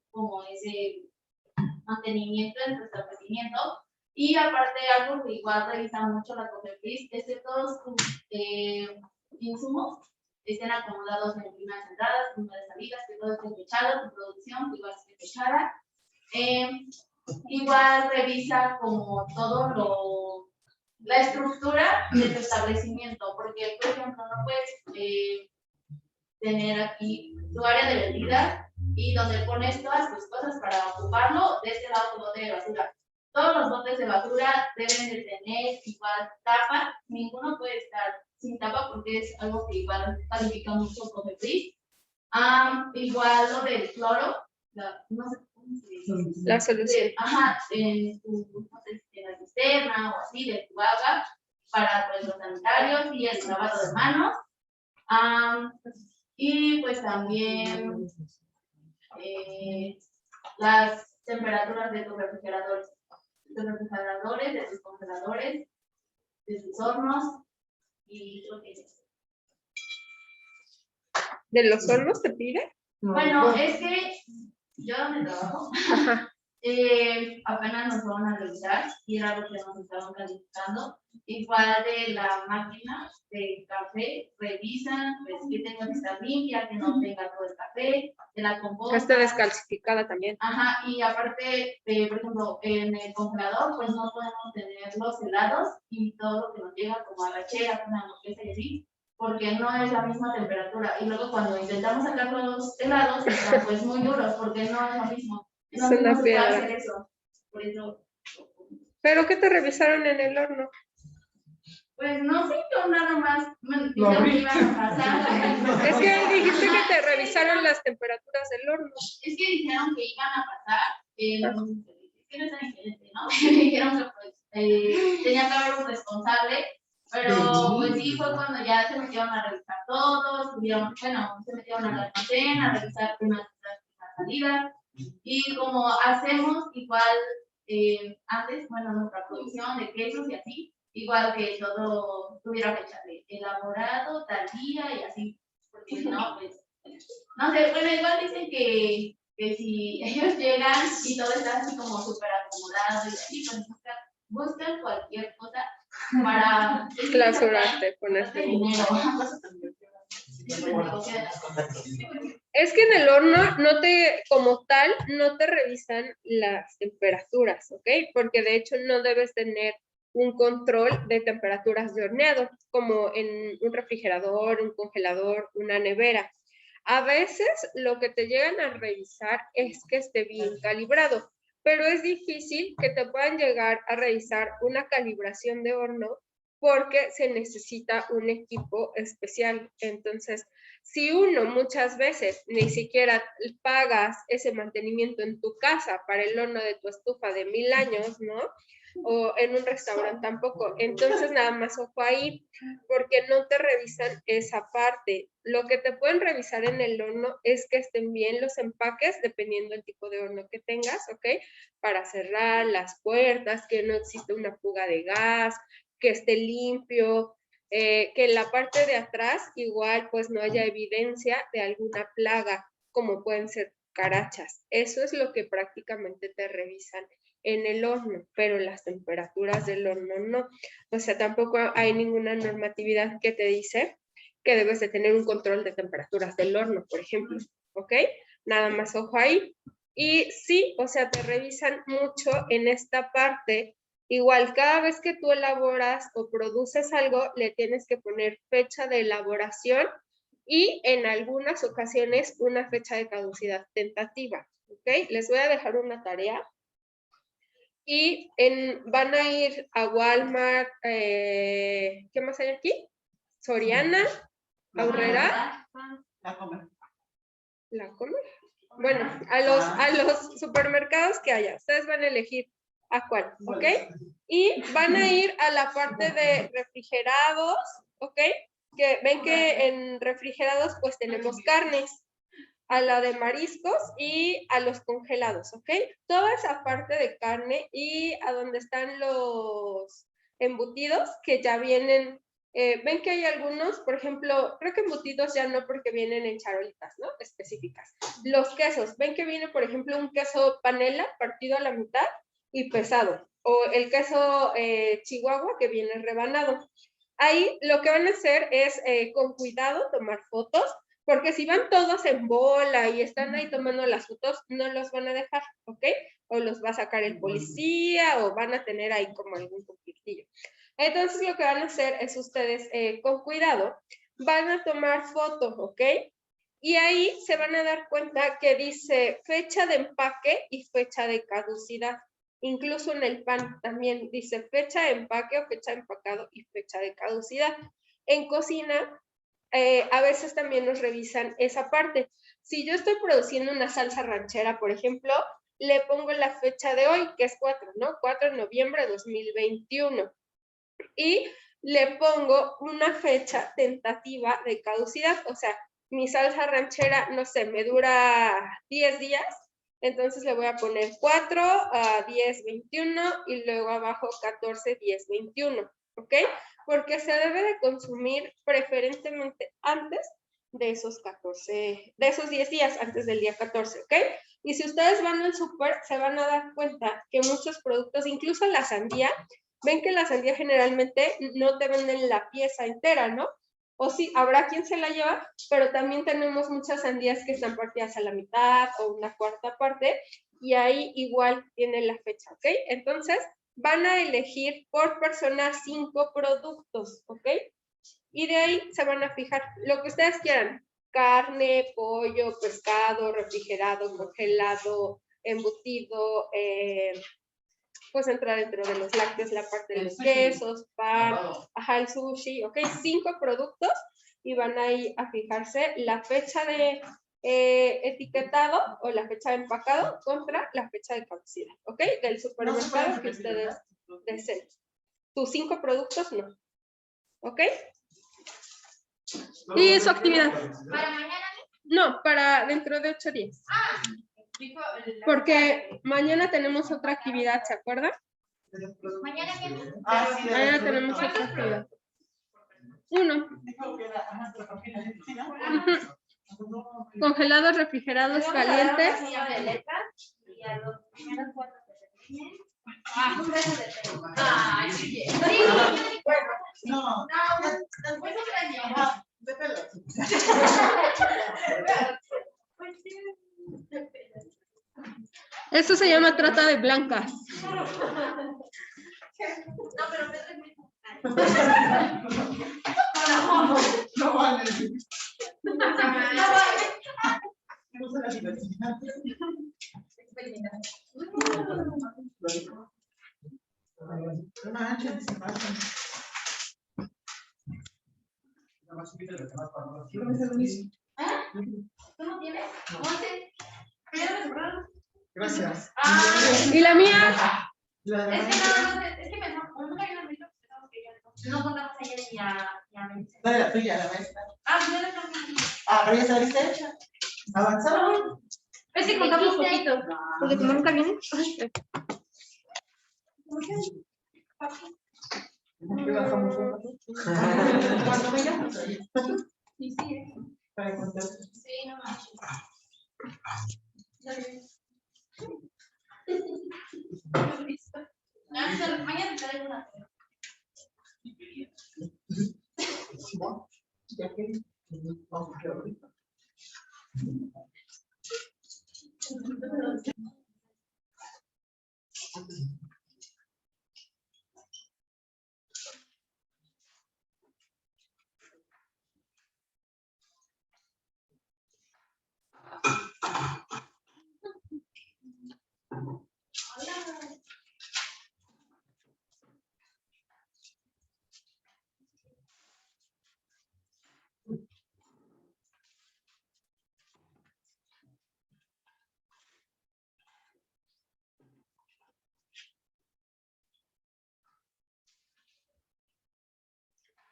como ese mantenimiento en tu establecimiento. Y aparte, algo que igual revisa mucho la COFEPRIS es que todos tus insumos estén acomodados en primeras entradas, primeras salidas, que todo esté fechado, tu producción igual esté fechada. Igual revisa como todo la estructura de tu establecimiento, porque, por ejemplo, no puedes tener aquí tu área de bebida y donde pones todas tus cosas para ocuparlo, de este lado tu bote de basura. Todos los botes de basura deben de tener igual tapa, ninguno puede estar sin tapa porque es algo que igual califica mucho COFEPRIS. Igual lo del cloro, no sé cómo se dice. La solución. Ajá, en la cisterna o así, de tu agua, para pues, los sanitarios y el lavado de manos. Y pues también las temperaturas de tus refrigeradores, de tus congeladores, de tus hornos y lo que es. ¿De los hornos te pide? Bueno, es que yo donde trabajo, apenas nos van a revisar y era lo que nos estaban calificando. Igual de la máquina de café, revisan pues, que tenga que estar limpia, que no tenga todo el café, de la composta. Que esté descalcificada también. Ajá, y aparte, por ejemplo, en el congelador, pues no podemos tener los helados y todo lo que nos llega como arrachera, una hamburguesa y así, porque no es la misma temperatura. Y luego cuando intentamos sacar los helados, están pues muy duros, porque no es lo mismo. Es No una se puede piedra. hacer eso. Por eso, ¿Pero qué te revisaron en el horno? pues no sé, yo nada más me Lo dijeron abrí. que iban a pasar. Es que dijiste que te revisaron las temperaturas del horno. Es que dijeron que iban a pasar, es que no es tan inteligente, ¿no? Me dijeron que pues tenía que haber un responsable, pero pues sí fue cuando ya se metieron a revisar todo, se metieron al almacén a revisar unas salidas, y como hacemos igual antes, bueno, nuestra producción de quesos y así, igual que todo tuviera fecha de elaborado, tal día y así, porque si no, pues no sé, bueno, igual dicen que si ellos llegan y todo está así como súper acomodado y así, pues buscan cualquier cosa para Clausurarte, ponerte dinero. Es que en el horno como tal, no te revisan las temperaturas, ¿ok? Porque de hecho no debes tener un control de temperaturas de horneado, como en un refrigerador, un congelador, una nevera. A veces lo que te llegan a revisar es que esté bien calibrado, pero es difícil que te puedan llegar a revisar una calibración de horno porque se necesita un equipo especial. Entonces, si uno muchas veces ni siquiera pagas ese mantenimiento en tu casa para el horno de tu estufa de 1000 años, ¿no? O en un restaurante tampoco. Entonces, nada más ojo ahí, porque no te revisan esa parte. Lo que te pueden revisar en el horno es que estén bien los empaques, dependiendo del tipo de horno que tengas, ¿ok? Para cerrar las puertas, que no existe una fuga de gas, que esté limpio, que en la parte de atrás igual pues no haya evidencia de alguna plaga, como pueden ser cucarachas. Eso es lo que prácticamente te revisan en el horno, pero las temperaturas del horno no. O sea, tampoco hay ninguna normatividad que te dice que debes de tener un control de temperaturas del horno, por ejemplo, ¿ok? Nada más ojo ahí. Y sí, o sea, te revisan mucho en esta parte. Igual, cada vez que tú elaboras o produces algo, le tienes que poner fecha de elaboración y en algunas ocasiones una fecha de caducidad tentativa, ¿ok? Les voy a dejar una tarea. Y van a ir a Walmart, ¿qué más hay aquí? Soriana, Aurrera, La Comer. La Comer. Bueno, a los supermercados que haya. Ustedes van a elegir a cuál, ¿ok? Y van a ir a la parte de refrigerados, ¿ok? Que ven que en refrigerados pues tenemos carnes, a la de mariscos y a los congelados, ¿ok? Toda esa parte de carne y a donde están los embutidos que ya vienen, ven que hay algunos, por ejemplo, creo que embutidos ya no porque vienen en charolitas, ¿no? Específicas. Los quesos, ven que viene, por ejemplo, un queso panela partido a la mitad y pesado, o el queso chihuahua que viene rebanado. Ahí lo que van a hacer es con cuidado tomar fotos, porque si van todos en bola y están ahí tomando las fotos, no los van a dejar, ¿ok? O los va a sacar el policía o van a tener ahí como algún conflictillo. Entonces lo que van a hacer es ustedes, con cuidado, van a tomar fotos, ¿ok? Y ahí se van a dar cuenta que dice fecha de empaque y fecha de caducidad. Incluso en el pan también dice fecha de empaque o fecha de empacado y fecha de caducidad. En cocina, a veces también nos revisan esa parte. Si yo estoy produciendo una salsa ranchera, por ejemplo, le pongo la fecha de hoy, que es 4, ¿no? 4 de noviembre de 2021. Y le pongo una fecha tentativa de caducidad. O sea, mi salsa ranchera, no sé, me dura 10 días. Entonces le voy a poner 4 a 10, 21 y luego abajo 14, 10, 21. ¿Ok? Porque se debe de consumir preferentemente antes de esos 14, de esos 10 días, antes del día 14, ¿ok? Y si ustedes van al súper, se van a dar cuenta que muchos productos, incluso la sandía, ven que la sandía generalmente no te venden la pieza entera, ¿no? O sí, habrá quien se la lleva, pero también tenemos muchas sandías que están partidas a la mitad o una cuarta parte, y ahí igual tiene la fecha, ¿ok? Entonces, van a elegir por persona 5 productos, ¿ok? Y de ahí se van a fijar lo que ustedes quieran. Carne, pollo, pescado, refrigerado, congelado, embutido, pues entra dentro de los lácteos la parte de los quesos, pan, ajá, el sushi, ¿ok? 5 productos y van ahí a fijarse la fecha de etiquetado o la fecha de empacado contra la fecha de caducidad, ¿ok? Del supermercado que ustedes deseen. Tus 5 productos no, ¿ok? Y su actividad. Para mañana. No, para dentro de 8 días. Porque mañana tenemos otra actividad, ¿se acuerdan? Mañana qué. Mañana tenemos otra actividad. 1. Congelados, refrigerados, calientes. Y a los primeros 4 Ay, sí. No. Después otra año. Eso se llama trata de blancas. No, pero Pedro es muy... No vale. No vale. Me gusta la diversidad. No manches, se pasan. Quiero hacer lo mismo. ¿Tú no tienes? Monte. Gracias. ¿Y la mía? Es que nada más, es que pensamos, como nunca hay una mesa, pensamos que ya no contamos a ella ni a Melissa. Dale la tuya, la maestra. Ah, pues ya la estamos. Pero ya está lista hecha. Avanzamos. Es que contamos poquito. Porque como nunca viene. ¿Qué bajamos? Cuando venga. Sí, sí. Para contar. Sí, no manches. Mañana te traigo una. Ya que vamos a quedar ahorita.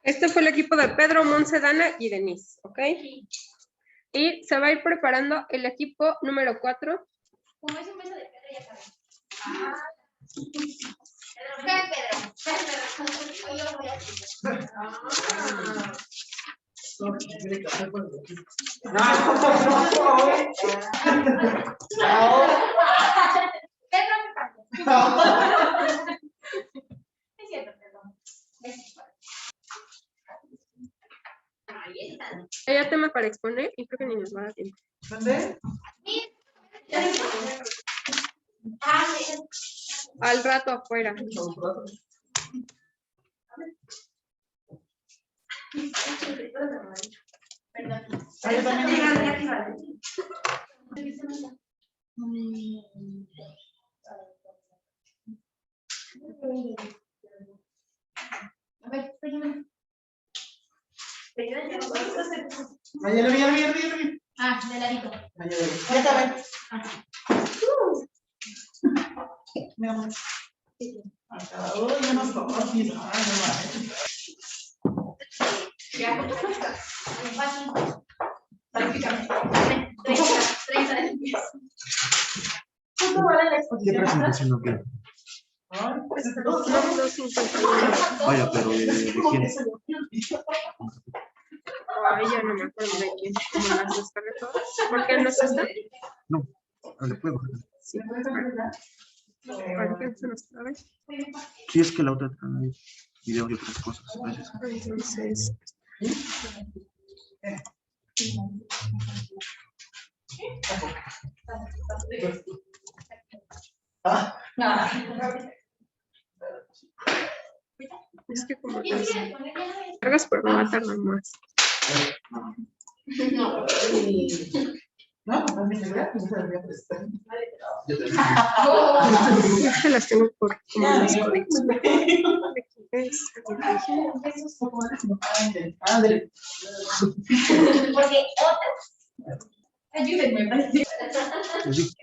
Este fue el equipo de Pedro, Monse, Dana y Denise, ¿ok? Y se va a ir preparando el equipo número 4. Como es un beso de Pedro, ya saben. Pedro. Hoy yo lo voy a hacer. Tiene que hacer por el equipo. Es cierto, perdón. Ahí están. Hay tema para exponer y creo que ni nos va a dar tiempo. ¿Dónde? Al rato afuera. Perdón. Yo también. A ver, pégueme. Ya lo vi. Ah, de ladito. Ya saben. Mi amor. Uy, yo no soy. Ya. Fácil. Prácticamente. 30 de limpieza. ¿Cuánto vale la exposición? presentación no quiero? Vaya, pero ¿de quién? Ay, ya no me acuerdo de quién. Como las descargué todas. ¿Por qué no se está? No, le puedo. Sí, ¿para qué se nos trae? Sí, es que la otra trae video y otras cosas. Gracias. Entonces. Es que como ¿Quién quiere poner ya? cargas, pero no va a tardar más. No, pues me queda, pues, me voy a prestar. Es que las tengo por como Ya, los digo, códigos. esos poco más no pagan del padre. Porque otras. Ayúdenme, parece. Así.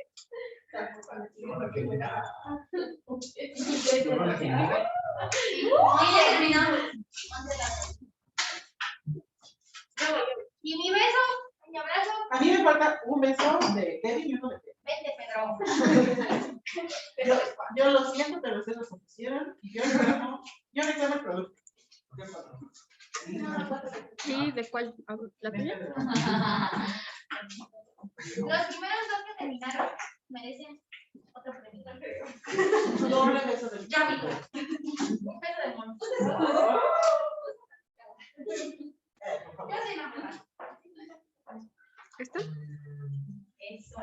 ¿Y mi beso? ¿Mi abrazo? A mí me falta un beso de Kevin y uno de Pedro. Vente, Pedro. Yo lo siento, pero ustedes lo pusieron y yo reclamo el producto. ¿Y de cuál? ¿La tuya? Los primeros dos que terminaron merecen otro premio. Doble beso del Ya, amigo. Un beso de mono. Ya se enamoraron. ¿Esta? Eso.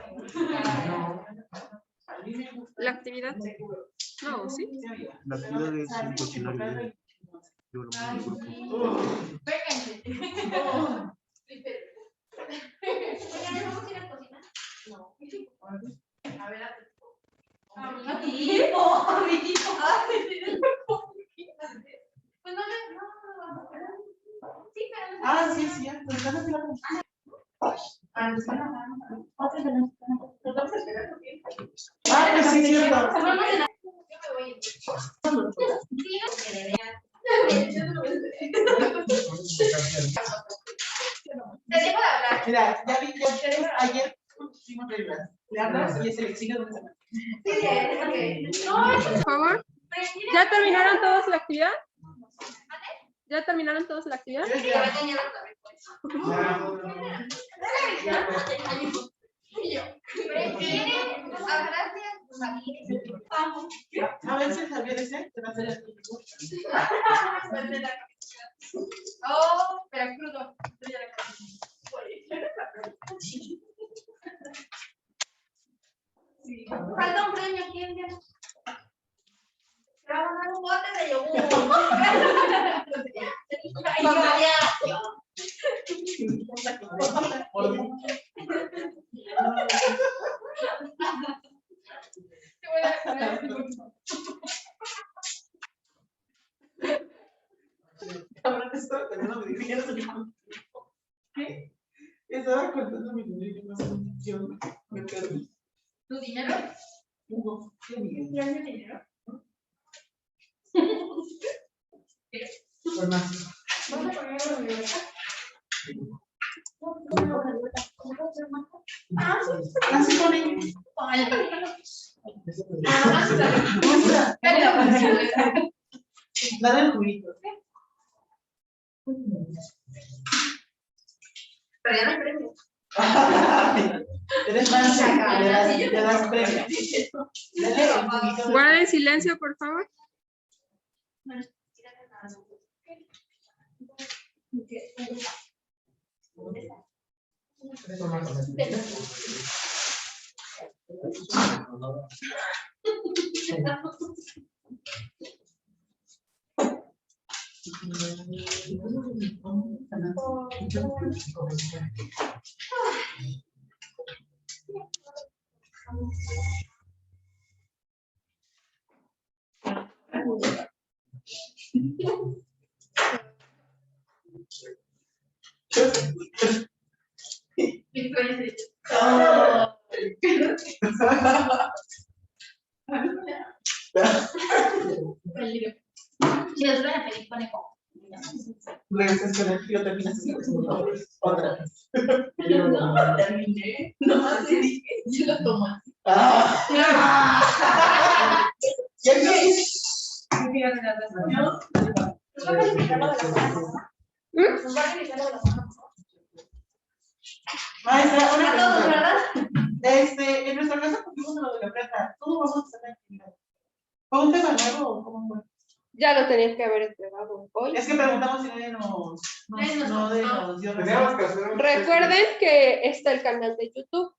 ¿La actividad? No, ¿sí? La actividad es un cuestionario. Yo lo pongo en el grupo. Vénganse. Oigan, ¿no vamos a ir a cocinar? No. A ver, amiguito. Pues no. Sí, pero no. Ah, sí, sí, pues ya no te la Ah, pues sí, cierto. Yo me voy. Te dejo de hablar. Mira, ya vi que ayer pusimos reglas. Le hablas y es el exilio de una semana. Por favor. ¿Ya terminaron todos la actividad? ¿Ya terminaron todos la actividad? Yo ya. A ver si Javier ese te va a hacer el Oh, pero crudo. Falta un premio, ¿quién viene? Te va a mandar un bote de yogur. Con mariachi. Ahora estaba contando mi dinero. ¿Qué? Estaba contando mi dinero. Me perdí. ¿Tu dinero? Hugo, ¿qué dinero? ¿Tienes dinero? Pues más. Vamos a poner una libreta. Así ponen. La del juguito. Pero ya no hay premio. Eres más, le das premio. Dale el juguito. Guarden silencio, por favor. Si les van a pedir conejo. Regresas con el frío, terminas así. Otra vez. No, terminé. No, te dije, yo lo tomo así. ¿Ya qué? Nos va a calificar lo de la semana pasada. Nos va a calificar lo de la semana pasada. Maestra, una A todos, pregunta. ¿verdad? En nuestra casa pusimos lo de la plata. ¿Cómo vamos a hacer la actividad? ¿Fue un tema nuevo o cómo fue? Ya lo tenían que haber entregado hoy. Es que preguntamos si nadie nos dio Teníamos que hacer un Recuerden que está el canal de YouTube.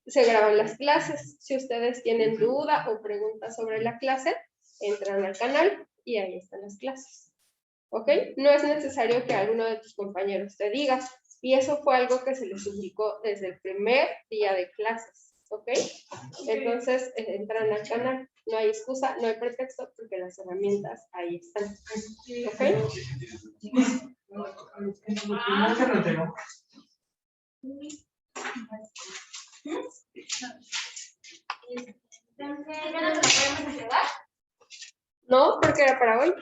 Se graban las clases. Si ustedes tienen duda o preguntas sobre la clase, entran al canal y ahí están las clases. ¿Ok? No es necesario que alguno de tus compañeros te diga. Y eso fue algo que se les indicó desde el primer día de clases. ¿Ok? Entonces, entran al canal. No hay excusa, no hay pretexto, porque las herramientas ahí están. ¿Ok? No, porque era para hoy.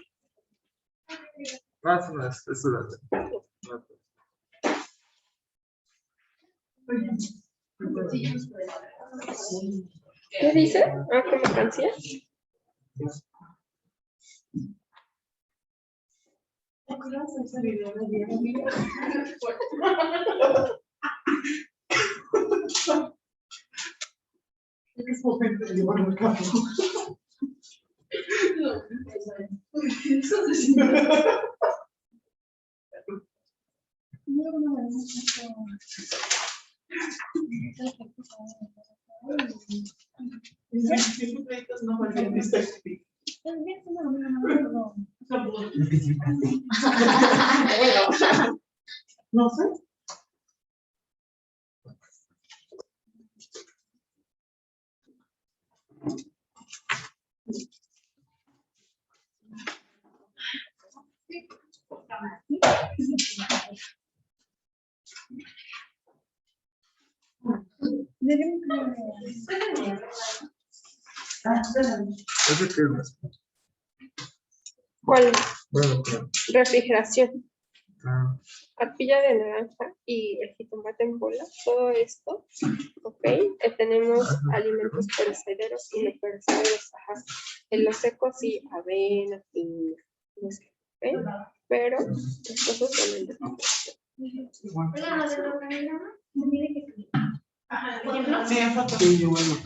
¿Qué dice? Ah, ¿qué mercancía? No sé. ¿Cuál? Refrigeración. Arpilla de naranja y el jitomate en bola, todo esto, ok. Tenemos alimentos perecederos y no perecederos, ajá. En lo seco sí, avena, piña, no sé, ok. Pero las cosas son en refrigeración. Sí, en foto. Sí, bueno.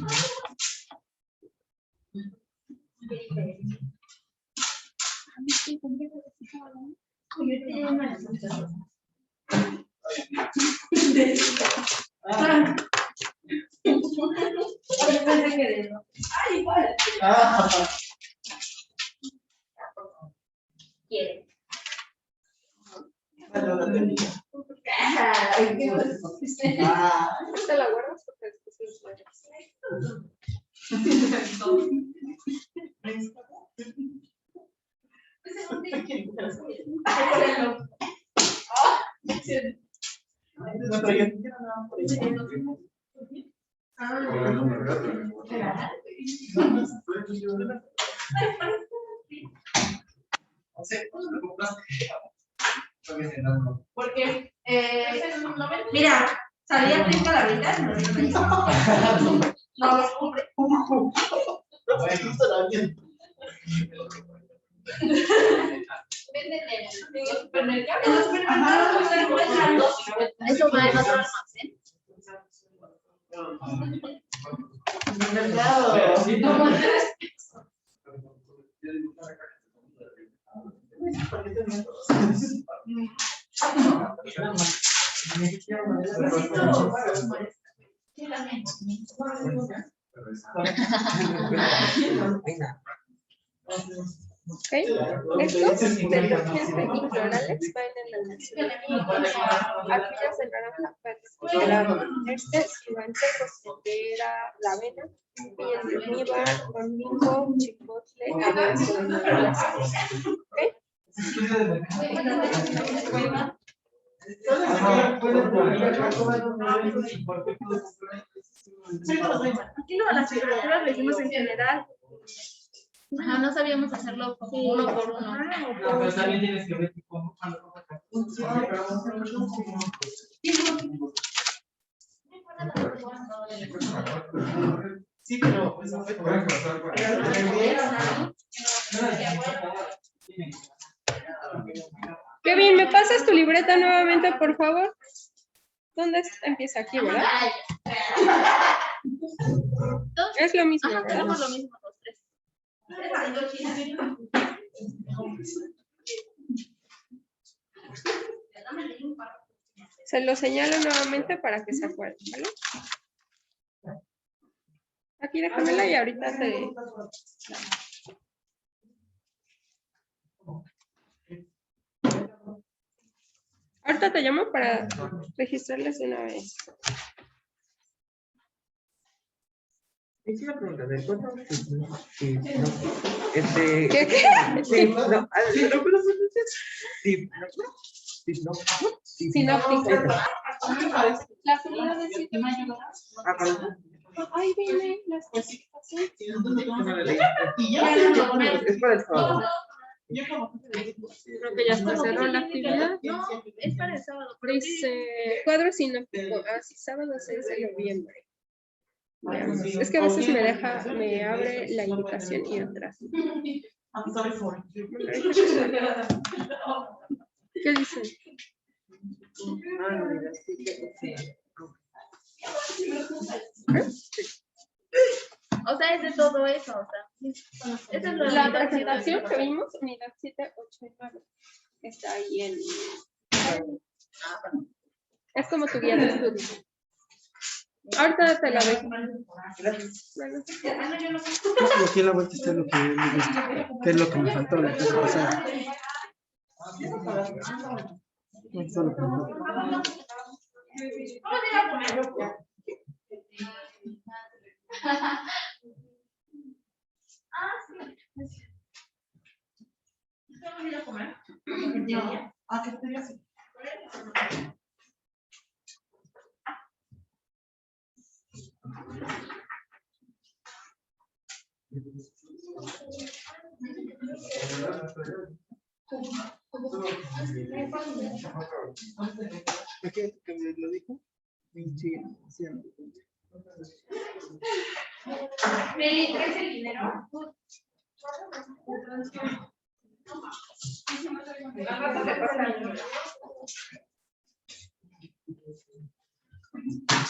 ¿Te la guardas porque después se los Porque, mira, salía 30 la venta, no los compré. Venden en los supermercados. En los supermercados se encuentran 2.50. Eso va en otro almacén. En el mercado. Como 3 pesos. Ok, estos detergentes y florales van en el almacén. Arpillas de naranja refrigerado. Este sí va en secos, que era la avena, piñas de almíbar, conmigo, chipotle, abrazo de novelas. ¿Ok? Aquí no, las temperaturas lo hicimos en general. Ajá, no sabíamos hacerlo como uno por uno. Pero también tienes que ver cómo. Sí, pero eso fue. Kevin, ¿me pasas tu libreta nuevamente, por favor? ¿Dónde empieza? Aquí, ¿verdad? Es lo mismo, Ajá, ¿verdad? tenemos lo mismo los tres. Se lo señalo nuevamente para que se acuerden, ¿vale? Aquí déjamela y ahorita te... Ahorita te llamo para registrarles de una vez. Es una pregunta, ¿de cuánto? Sí, no. ¿Qué? Sí, no, no, pero sí, no, sí, Sinóptico. eso. La salida de 7 Perdón. Ahí viene las clasificaciones. Es para el sábado. Creo que ya se cerró la actividad. No, es para el sábado. pero Dice cuadro sinóptico, así sábado 6 de noviembre. Veamos. Es que a veces me abre la indicación y atrás. ¿Qué dice? O sea, es de todo eso, o sea. Esa es La presentación que vimos, unidad 7, 8 y 9. Está ahí en... Es como tu guía de estudio. Ahorita te la doy. Bueno. Aquí en la vuelta está lo que es lo que me faltó la clase pasada. Esto es lo que me faltó. ¿Qué lo dijo? Sí, sí. Meli, ¿traes el dinero?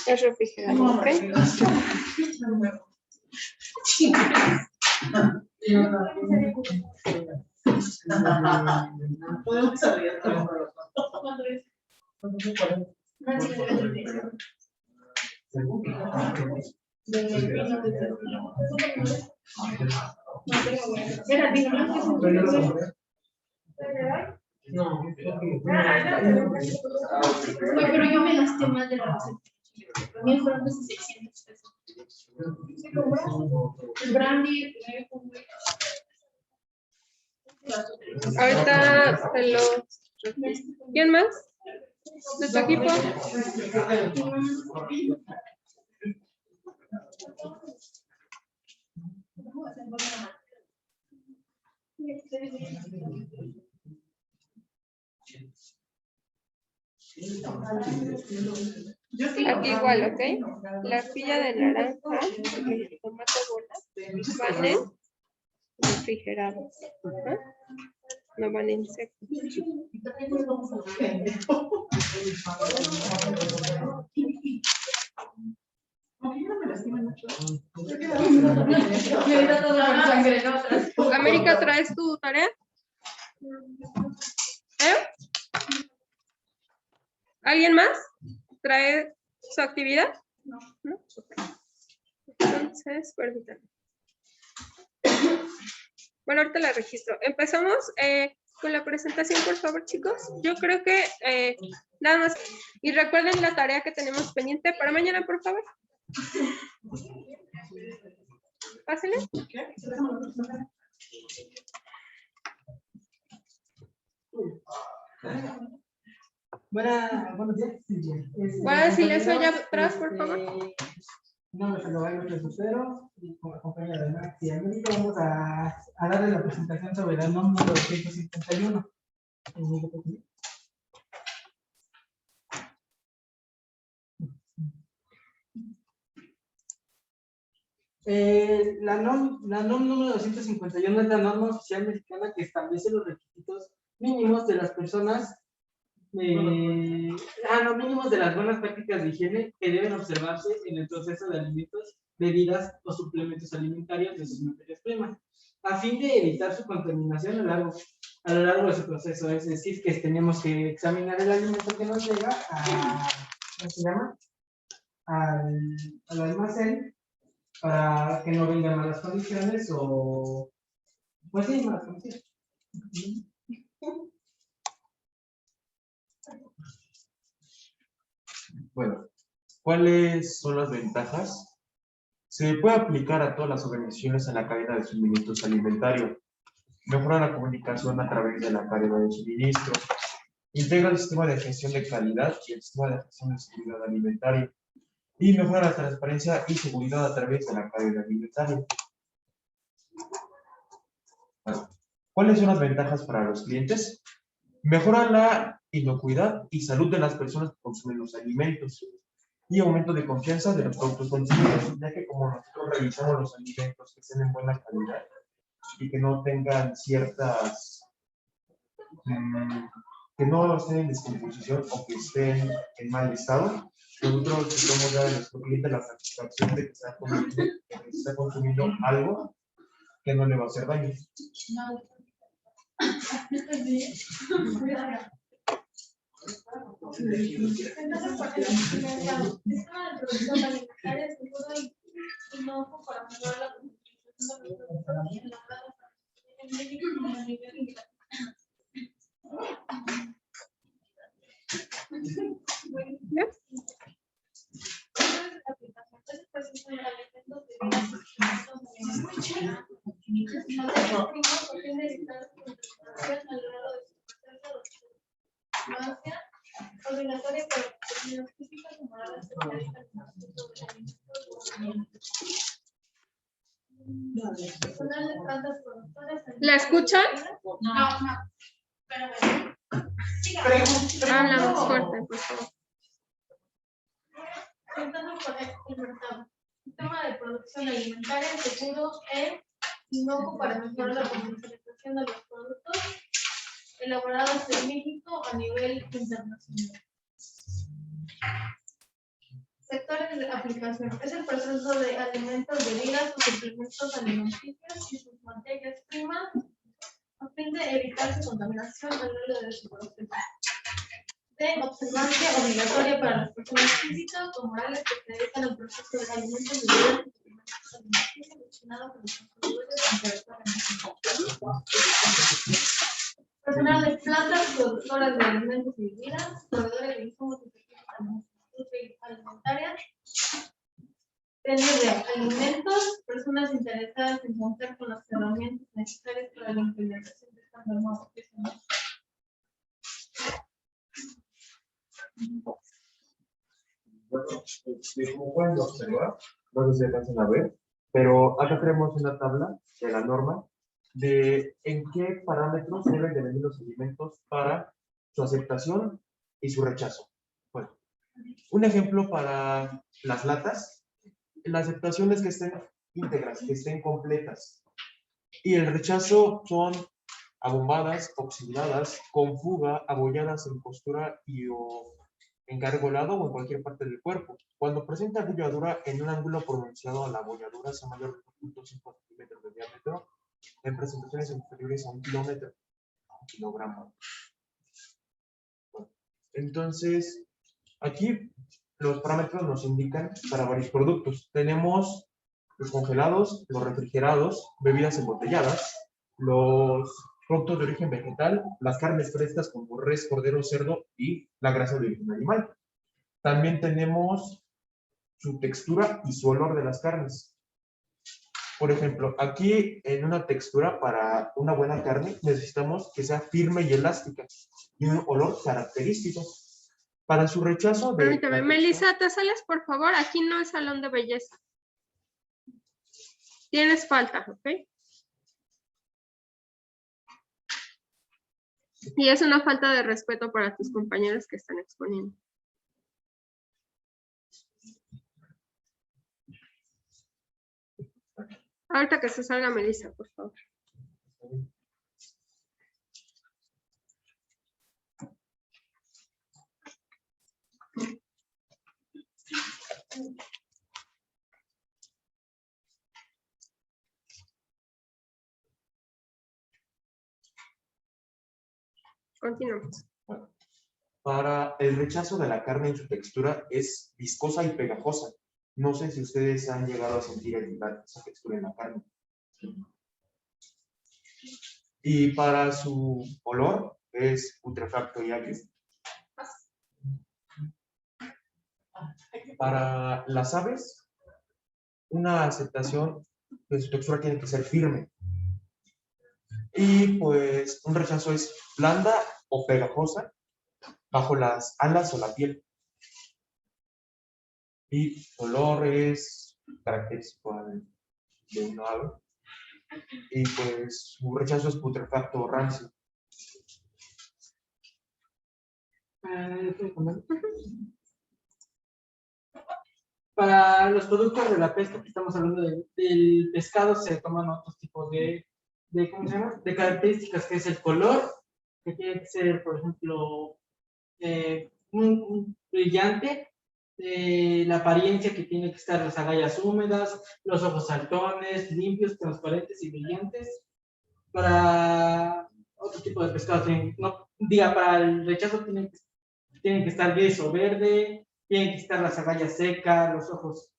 Es refrigerador, ¿ok? Podemos salir. No, pero yo me gasté más de la receta. También fueron de 600 pesos. El brandy, Ahorita te lo... ¿Quién más? ¿De tu equipo? Aquí igual, ¿ok? La pilla de naranja, el tomate bola, van en refrigerados. ¿Ah? No van en seco. América, ¿traes tu tarea? ¿Alguien más trae su actividad? No. Entonces, permítanme. Bueno, ahorita la registro. Empezamos con la presentación, por favor, chicos. Yo creo que nada más. Y recuerden la tarea que tenemos pendiente para mañana, por favor. Pásenle. Buenos días. ¿Puede silencio allá atrás, por favor? Mi nombre es Alvaro Lucero y con la compañera de Max y América vamos a darle la presentación sobre la NOM número 251. La NOM número 251 es la norma oficial mexicana que establece los requisitos mínimos de las personas mínimos de las buenas prácticas de higiene que deben observarse en el proceso de alimentos, bebidas o suplementos alimentarios de sus materias primas, a fin de evitar su contaminación a lo largo de su proceso. Es decir, que tenemos que examinar el alimento que nos llega al almacén para que no vengan malas condiciones o pues sí, malas condiciones. Bueno, ¿cuáles son las ventajas? Se puede aplicar a todas las organizaciones en la cadena de suministros alimentarios. Mejora la comunicación a través de la cadena de suministro. Integra el sistema de gestión de calidad y el sistema de gestión de seguridad alimentaria. Y mejora la transparencia y seguridad a través de la cadena alimentaria. Bueno, ¿cuáles son las ventajas para los clientes? Mejora la inocuidad y salud de las personas que consumen los alimentos. Y aumento de confianza de los productos consumidos, ya que como nosotros revisamos los alimentos que estén en buena calidad y que no tengan ciertas, que no estén en descomposición o que estén en mal estado, nosotros podemos dar a nuestro cliente la satisfacción de que está consumiendo algo que no le va a hacer daño. Entonces, ¿por qué el sistema de producción alimentaria es seguro y no para mejorar la comunicación de los productos y elaborados en México y a nivel internacional? Obligatoria para las típicas y morales ¿La escuchan? No, no. Pero bueno. Habla más fuerte, por favor. Intentando poner el mercado. Sistema de producción alimentaria seguro es inocuo para mejorar la comercialización de los productos elaborados en México a nivel internacional. Sectores de aplicación. Es el proceso de alimentos, bebidas o suplementos alimenticios y sus materias primas a fin de evitar su contaminación a lo largo de su proceso. De observancia obligatoria para las personas físicas o morales que se dedican al proceso de alimentos, bebidas y suplementos alimenticios destinados a los consumidores interesados. Personal de plantas productoras de alimentos y bebidas, proveedores de insumos y servicios alimentarios, ventas de alimentos, personas interesadas en contar con las herramientas necesarias para la implementación de esta norma profesional. Bueno, como pueden observar, no sé si alcanzan a ver, pero acá tenemos una tabla de la norma de en qué parámetros deben de venir los alimentos para su aceptación y su rechazo. Bueno, un ejemplo para las latas, la aceptación es que estén íntegras, que estén completas. Y el rechazo son abombadas, oxidadas, con fuga, abolladas en costura y o engargolado o en cualquier parte del cuerpo. Cuando presenta abolladura en un ángulo pronunciado a la abolladura sea mayor de 0.5 centímetros de diámetro, en presentaciones inferiores a 1 kilómetro, a 1 kilogramo. Bueno, entonces, aquí los parámetros nos indican para varios productos. Tenemos los congelados, los refrigerados, bebidas embotelladas, los productos de origen vegetal, las carnes frescas como res, cordero, cerdo y la grasa de origen animal. También tenemos su textura y su olor de las carnes. Por ejemplo, aquí en una textura para una buena carne necesitamos que sea firme y elástica y un olor característico. Para su rechazo de... Permítame, Melissa, ¿te sales, por favor? Aquí no es salón de belleza. Tienes falta, ¿ok? Y es una falta de respeto para tus compañeros que están exponiendo. Ahorita que se salga Melissa, por favor. Continuamos. Bueno, para el rechazo de la carne en su textura es viscosa y pegajosa. No sé si ustedes han llegado a sentir esa textura en la carne. Y para su olor es putrefacto y agrio. para las aves, una aceptación de su textura tiene que ser firme. Y pues un rechazo es blanda o pegajosa bajo las alas o la piel. Y olor es característico de un ave. Y pues su rechazo es putrefacto o rancio. Para los productos de la pesca que estamos hablando del pescado, se toman otros tipos ¿cómo se llama? De características, que es el color, que tiene que ser, por ejemplo, un brillante, la apariencia, que tiene que estar las agallas húmedas, los ojos saltones, limpios, transparentes y brillantes. Para otro tipo de pescado, para el rechazo tienen que estar gris o verde, tienen que estar las agallas secas, los ojos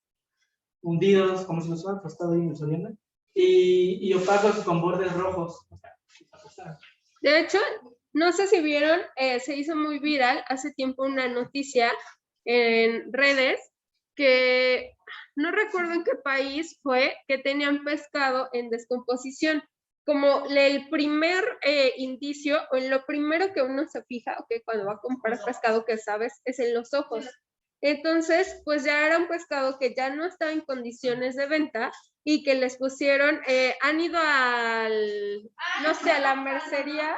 hundidos, como si los hubieran apostado ahí en el Soriana, y opacos con bordes rojos. De hecho, no sé si vieron, se hizo muy viral hace tiempo una noticia en redes que no recuerdo en qué país fue, que tenían pescado en descomposición. Como el primer indicio, o lo primero que uno se fija, cuando va a comprar pescado, que sabes, es en los ojos. Entonces, pues ya era un pescado que ya no estaba en condiciones de venta y que les pusieron, han ido a la mercería,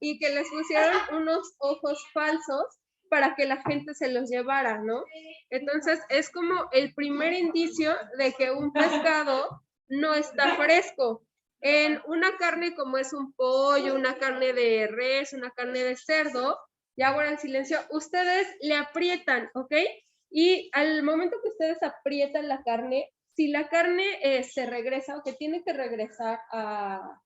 y que les pusieron unos ojos falsos para que la gente se los llevara, ¿no? Entonces, es como el primer indicio de que un pescado no está fresco. En una carne como es un pollo, una carne de res, una carne de cerdo, ya guardan silencio, ustedes le aprietan, ¿ok? Y al momento que ustedes aprietan la carne, si la carne se regresa, o que tiene que regresar a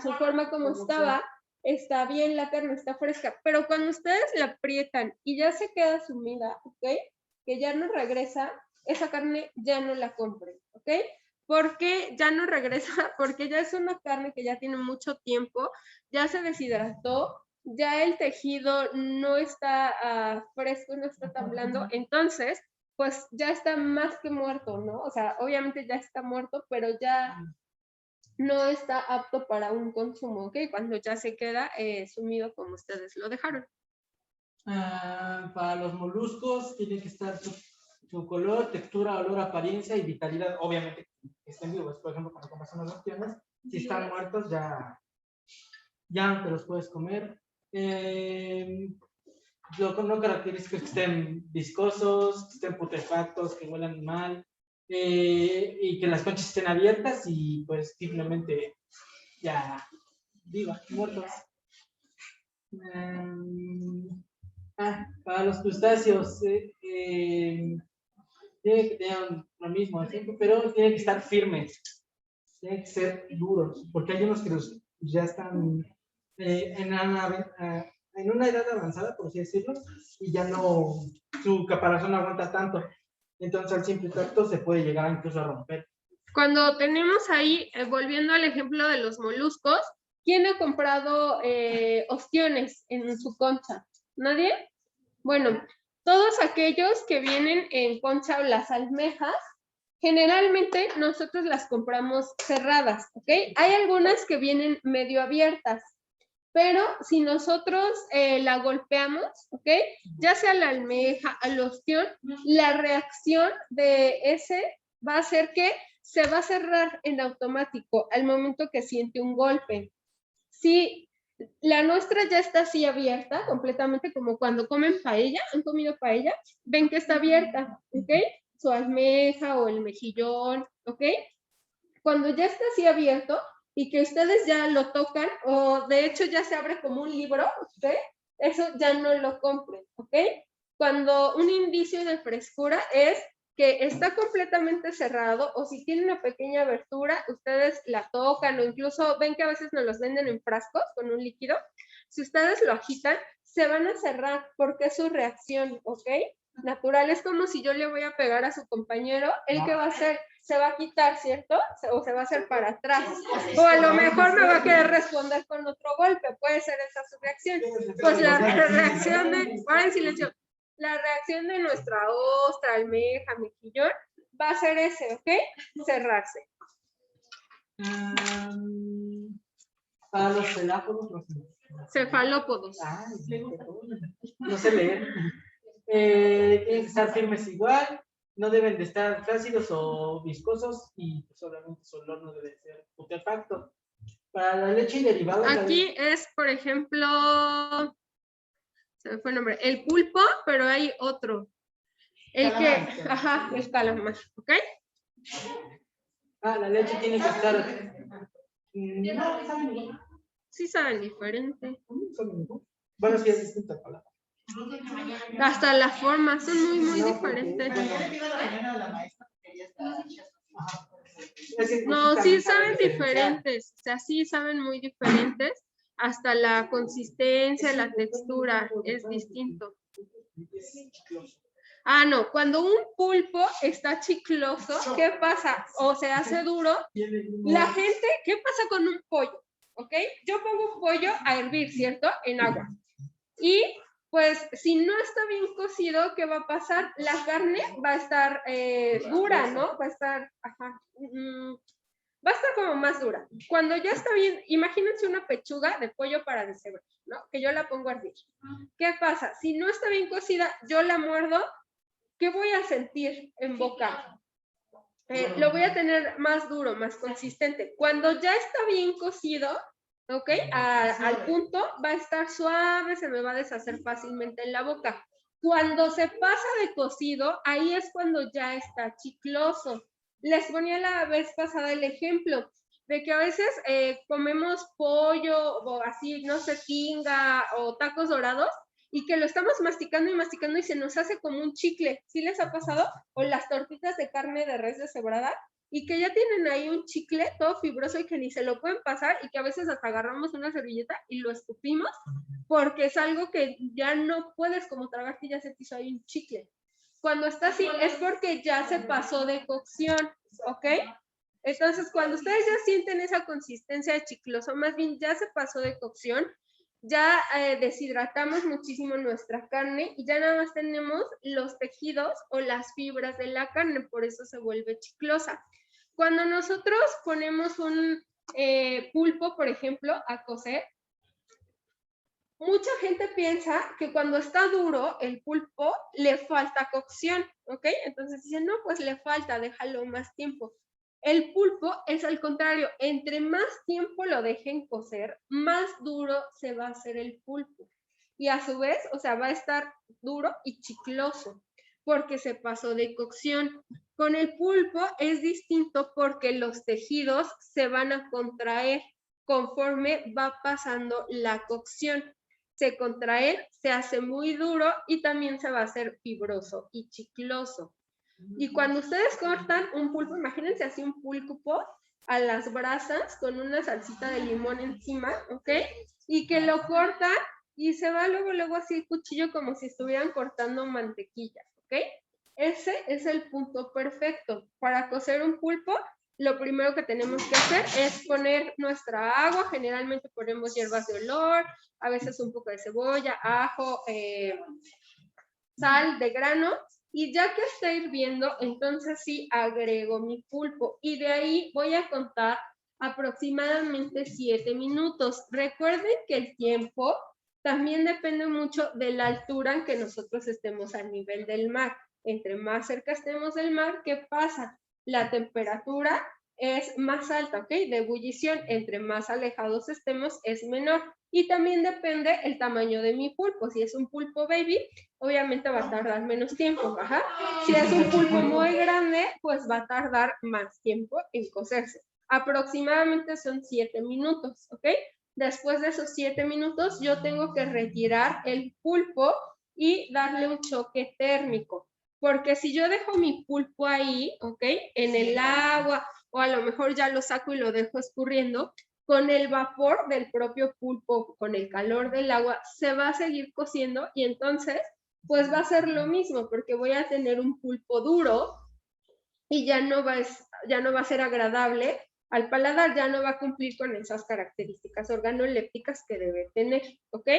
su forma como estaba, está bien, la carne está fresca, pero cuando ustedes la aprietan y ya se queda sumida, ¿ok? Que ya no regresa, esa carne ya no la compren, ¿ok? ¿Por qué ya no regresa? Porque ya es una carne que ya tiene mucho tiempo, ya se deshidrató, ya el tejido no está fresco, no está tan blando, entonces, pues ya está más que muerto, ¿no? O sea, obviamente ya está muerto, pero ya no está apto para un consumo, ¿ok? Cuando ya se queda sumido como ustedes lo dejaron. Para los moluscos, tiene que estar su color, textura, olor, apariencia y vitalidad. Obviamente, que estén vivos. Por ejemplo, cuando comes unas opciones, si están muertos, ya no te los puedes comer. No características que estén viscosos, que estén putrefactos, que huelan mal, y que las conchas estén abiertas y pues simplemente ya muertos. Para los crustáceos, tiene que tener lo mismo, ¿sí? Pero tiene que estar firmes, tiene que ser duros, porque hay unos que ya están en una edad avanzada, por así decirlo, y ya no, su caparazón no aguanta tanto. Entonces, al simple tacto se puede llegar incluso a romper. Cuando tenemos ahí, volviendo al ejemplo de los moluscos, ¿quién ha comprado ostiones en su concha? ¿Nadie? Bueno, todos aquellos que vienen en concha o las almejas, generalmente nosotros las compramos cerradas, ¿ok? Hay algunas que vienen medio abiertas, pero si nosotros la golpeamos, ¿ok? Ya sea la almeja, al ostión, la reacción de ese va a ser que se va a cerrar en automático al momento que siente un golpe. Si la nuestra ya está así abierta, completamente como cuando comen paella, han comido paella, ven que está abierta, ¿ok? Su almeja o el mejillón, ¿ok? Cuando ya está así abierto y que ustedes ya lo tocan, o de hecho ya se abre como un libro, ¿ok? Eso ya no lo compren, ¿ok? Cuando un indicio de frescura es que está completamente cerrado, o si tiene una pequeña abertura, ustedes la tocan, o incluso ven que a veces nos los venden en frascos con un líquido. Si ustedes lo agitan, se van a cerrar porque es su reacción, ¿ok? Natural. Es como si yo le voy a pegar a su compañero, ¿él qué va a hacer? Se va a quitar, ¿cierto? O se va a hacer para atrás. O a lo mejor me va a querer responder con otro golpe. Puede ser esa su reacción. Pues la reacción de... Ahora en silencio. la reacción de nuestra ostra, almeja, mejillón, va a ser ese, ¿ok? Cerrarse. Para los celápodos, Cefalópodos. No sé leer. Tienen que estar firmes igual, no deben de estar flácidos o viscosos y solamente su olor no debe ser putrefacto. Para la leche y derivados. Aquí es, por ejemplo, se me fue el nombre, el pulpo, pero hay otro. El Calamar. que, ajá, el calamar, ¿ok? La leche tiene que estar. Sí saben diferente. Bueno, sí es distinta palabra. Hasta la forma, son muy, muy diferentes. No, sí saben diferentes, o sea, sí saben muy diferentes. Hasta la consistencia, la textura es distinto. Ah, no, cuando un pulpo está chicloso, ¿qué pasa? O se hace duro. La gente, ¿qué pasa con un pollo? ¿Ok? Yo pongo un pollo a hervir, ¿cierto? En agua. Y pues si no está bien cocido, ¿qué va a pasar? La carne va a estar dura, ¿no? Va a estar, va a estar como más dura. Cuando ya está bien, imagínense una pechuga de pollo para deshebrado, ¿no? Que yo la pongo a hervir. ¿Qué pasa? Si no está bien cocida, yo la muerdo, ¿qué voy a sentir en boca? Lo voy a tener más duro, más consistente. Cuando ya está bien cocido, ¿ok? Al punto, va a estar suave, se me va a deshacer fácilmente en la boca. Cuando se pasa de cocido, ahí es cuando ya está chicloso. Les ponía la vez pasada el ejemplo de que a veces comemos pollo o así, no sé, tinga o tacos dorados y que lo estamos masticando y se nos hace como un chicle. ¿Sí les ha pasado? O las tortitas de carne de res deshebrada y que ya tienen ahí un chicle todo fibroso y que ni se lo pueden pasar y que a veces hasta agarramos una servilleta y lo escupimos porque es algo que ya no puedes como tragar que ya se te hizo ahí un chicle. Cuando está así es porque ya se pasó de cocción, ¿ok? Entonces, cuando ustedes ya sienten esa consistencia de chicloso, más bien ya se pasó de cocción, ya deshidratamos muchísimo nuestra carne y ya nada más tenemos los tejidos o las fibras de la carne, por eso se vuelve chiclosa. Cuando nosotros ponemos un pulpo, por ejemplo, a cocer, mucha gente piensa que cuando está duro el pulpo le falta cocción, ¿ok? Entonces dicen, no, pues le falta, déjalo más tiempo. El pulpo es al contrario, entre más tiempo lo dejen cocer, más duro se va a hacer el pulpo. Y a su vez, o sea, va a estar duro y chicloso, porque se pasó de cocción. Con el pulpo es distinto porque los tejidos se van a contraer conforme va pasando la cocción. Se contrae, se hace muy duro y también se va a hacer fibroso y chicloso. Y cuando ustedes cortan un pulpo, imagínense así un pulpo a las brasas con una salsita de limón encima, ¿ok? Y que lo cortan y se va luego así el cuchillo como si estuvieran cortando mantequilla, ¿ok? Ese es el punto perfecto. Para cocer un pulpo, lo primero que tenemos que hacer es poner nuestra agua, generalmente ponemos hierbas de olor, a veces un poco de cebolla, ajo, sal de grano, y ya que está hirviendo, entonces sí agrego mi pulpo, y de ahí voy a contar aproximadamente 7 minutos. Recuerden que el tiempo también depende mucho de la altura en que nosotros estemos a nivel del mar. Entre más cerca estemos del mar, ¿qué pasa? La temperatura es más alta, ¿ok? De ebullición, entre más alejados estemos, es menor. Y también depende el tamaño de mi pulpo. Si es un pulpo baby, obviamente va a tardar menos tiempo, ajá. Si es un pulpo muy grande, pues va a tardar más tiempo en cocerse. Aproximadamente son 7 minutos, ¿ok? Después de esos 7 minutos, yo tengo que retirar el pulpo y darle un choque térmico. Porque si yo dejo mi pulpo ahí, ¿ok? En el agua, o a lo mejor ya lo saco y lo dejo escurriendo, con el vapor del propio pulpo, con el calor del agua, se va a seguir cociendo y entonces, pues va a ser lo mismo, porque voy a tener un pulpo duro y ya no va a ser agradable al paladar, ya no va a cumplir con esas características organolépticas que debe tener, ¿ok?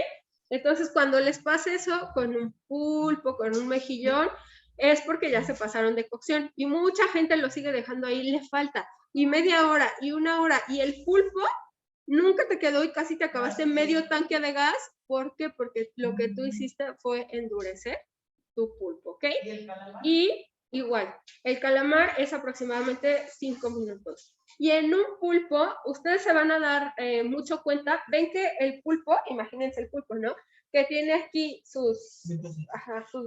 Entonces, cuando les pase eso con un pulpo, con un mejillón, es porque ya se pasaron de cocción. Y mucha gente lo sigue dejando ahí, le falta. Y media hora, y una hora, y el pulpo nunca te quedó y casi te acabaste medio tanque de gas. ¿Por qué? Porque lo que tú hiciste fue endurecer tu pulpo, ¿ok? Y igual, el calamar es aproximadamente 5 minutos. Y en un pulpo, ustedes se van a dar mucho cuenta, ven que el pulpo, imagínense el pulpo, ¿no? Que tiene aquí sus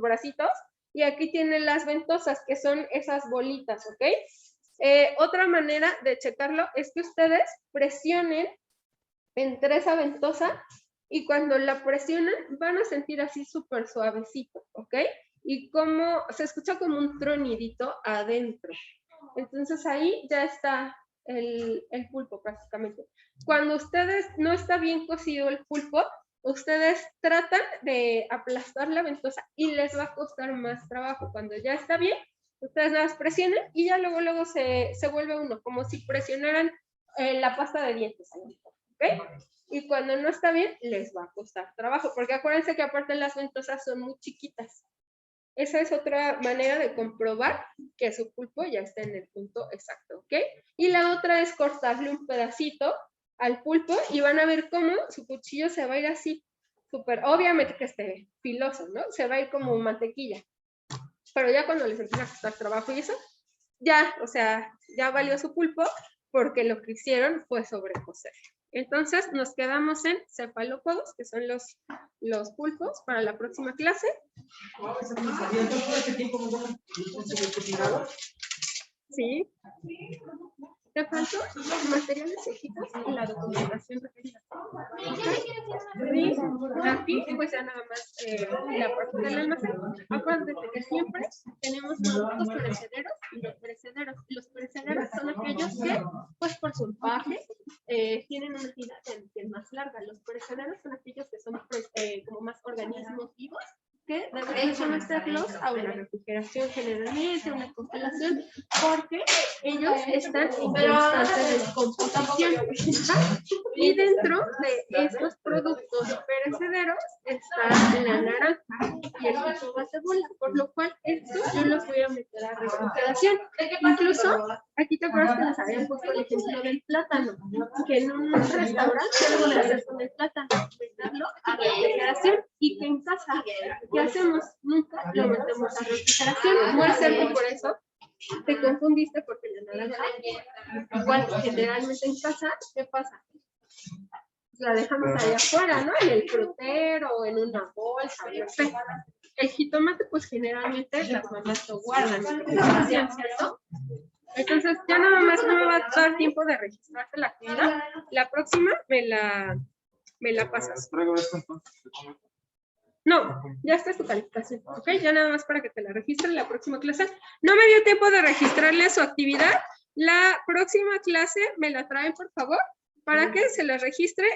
bracitos, y aquí tiene las ventosas, que son esas bolitas, ¿ok? Otra manera de checarlo es que ustedes presionen entre esa ventosa, y cuando la presionan van a sentir así súper suavecito, ¿ok? Y como se escucha como un tronidito adentro. Entonces ahí ya está el pulpo prácticamente. Cuando ustedes no está bien cocido el pulpo, ustedes tratan de aplastar la ventosa y les va a costar más trabajo. Cuando ya está bien, ustedes nada más presionan y ya luego se vuelve uno, como si presionaran la pasta de dientes, ¿ok? Y cuando no está bien, les va a costar trabajo, porque acuérdense que aparte las ventosas son muy chiquitas. Esa es otra manera de comprobar que su pulpo ya está en el punto exacto, ¿ok? Y la otra es cortarle un pedacito al pulpo y van a ver cómo su cuchillo se va a ir así, súper, obviamente que esté filoso, ¿no? Se va a ir como mantequilla. Pero ya cuando les empieza a costar trabajo y eso, ya, o sea, ya valió su pulpo porque lo que hicieron fue sobrecocer. Entonces nos quedamos en cefalópodos, que son los pulpos, para la próxima clase. Sí. Te faltó los materiales escritos y la documentación requerida. Sí, aquí pues ya nada más la parte del almacén. Acuérdate que siempre tenemos productos perecederos y no perecederos. Los perecederos son aquellos que, pues por su empaque, tienen una vida más larga. Los perecederos son aquellos que son como más organismos vivos, que deben someterlos a una refrigeración generalmente, una congelación, porque ellos están en constante descomposición. Y dentro de estos productos perecederos está la naranja y el jitomate bola, por lo cual estos yo los voy a meter a refrigeración. Incluso, aquí te acuerdas que les había puesto el ejemplo del plátano, que en un restaurante debemos de hacer con el plátano, meterlo a refrigeración, y que en casa, ¿qué hacemos? Nunca lo metemos a refrigeración. Puede ser que por eso te confundiste, porque la naranja, igual generalmente en casa, ¿qué pasa? La dejamos ahí afuera, ¿no? En el frutero o en una bolsa, no sé. El jitomate, pues generalmente las mamás lo guardan en refrigeración, ¿cierto? Entonces ya nada más no me va a dar tiempo de registrarte la actividad. La próxima me la pasas. No, ya está tu calificación, ¿ok? Ya nada más para que te la registre en la próxima clase. No me dio tiempo de registrarle su actividad. La próxima clase me la traen, por favor, para que se la registre.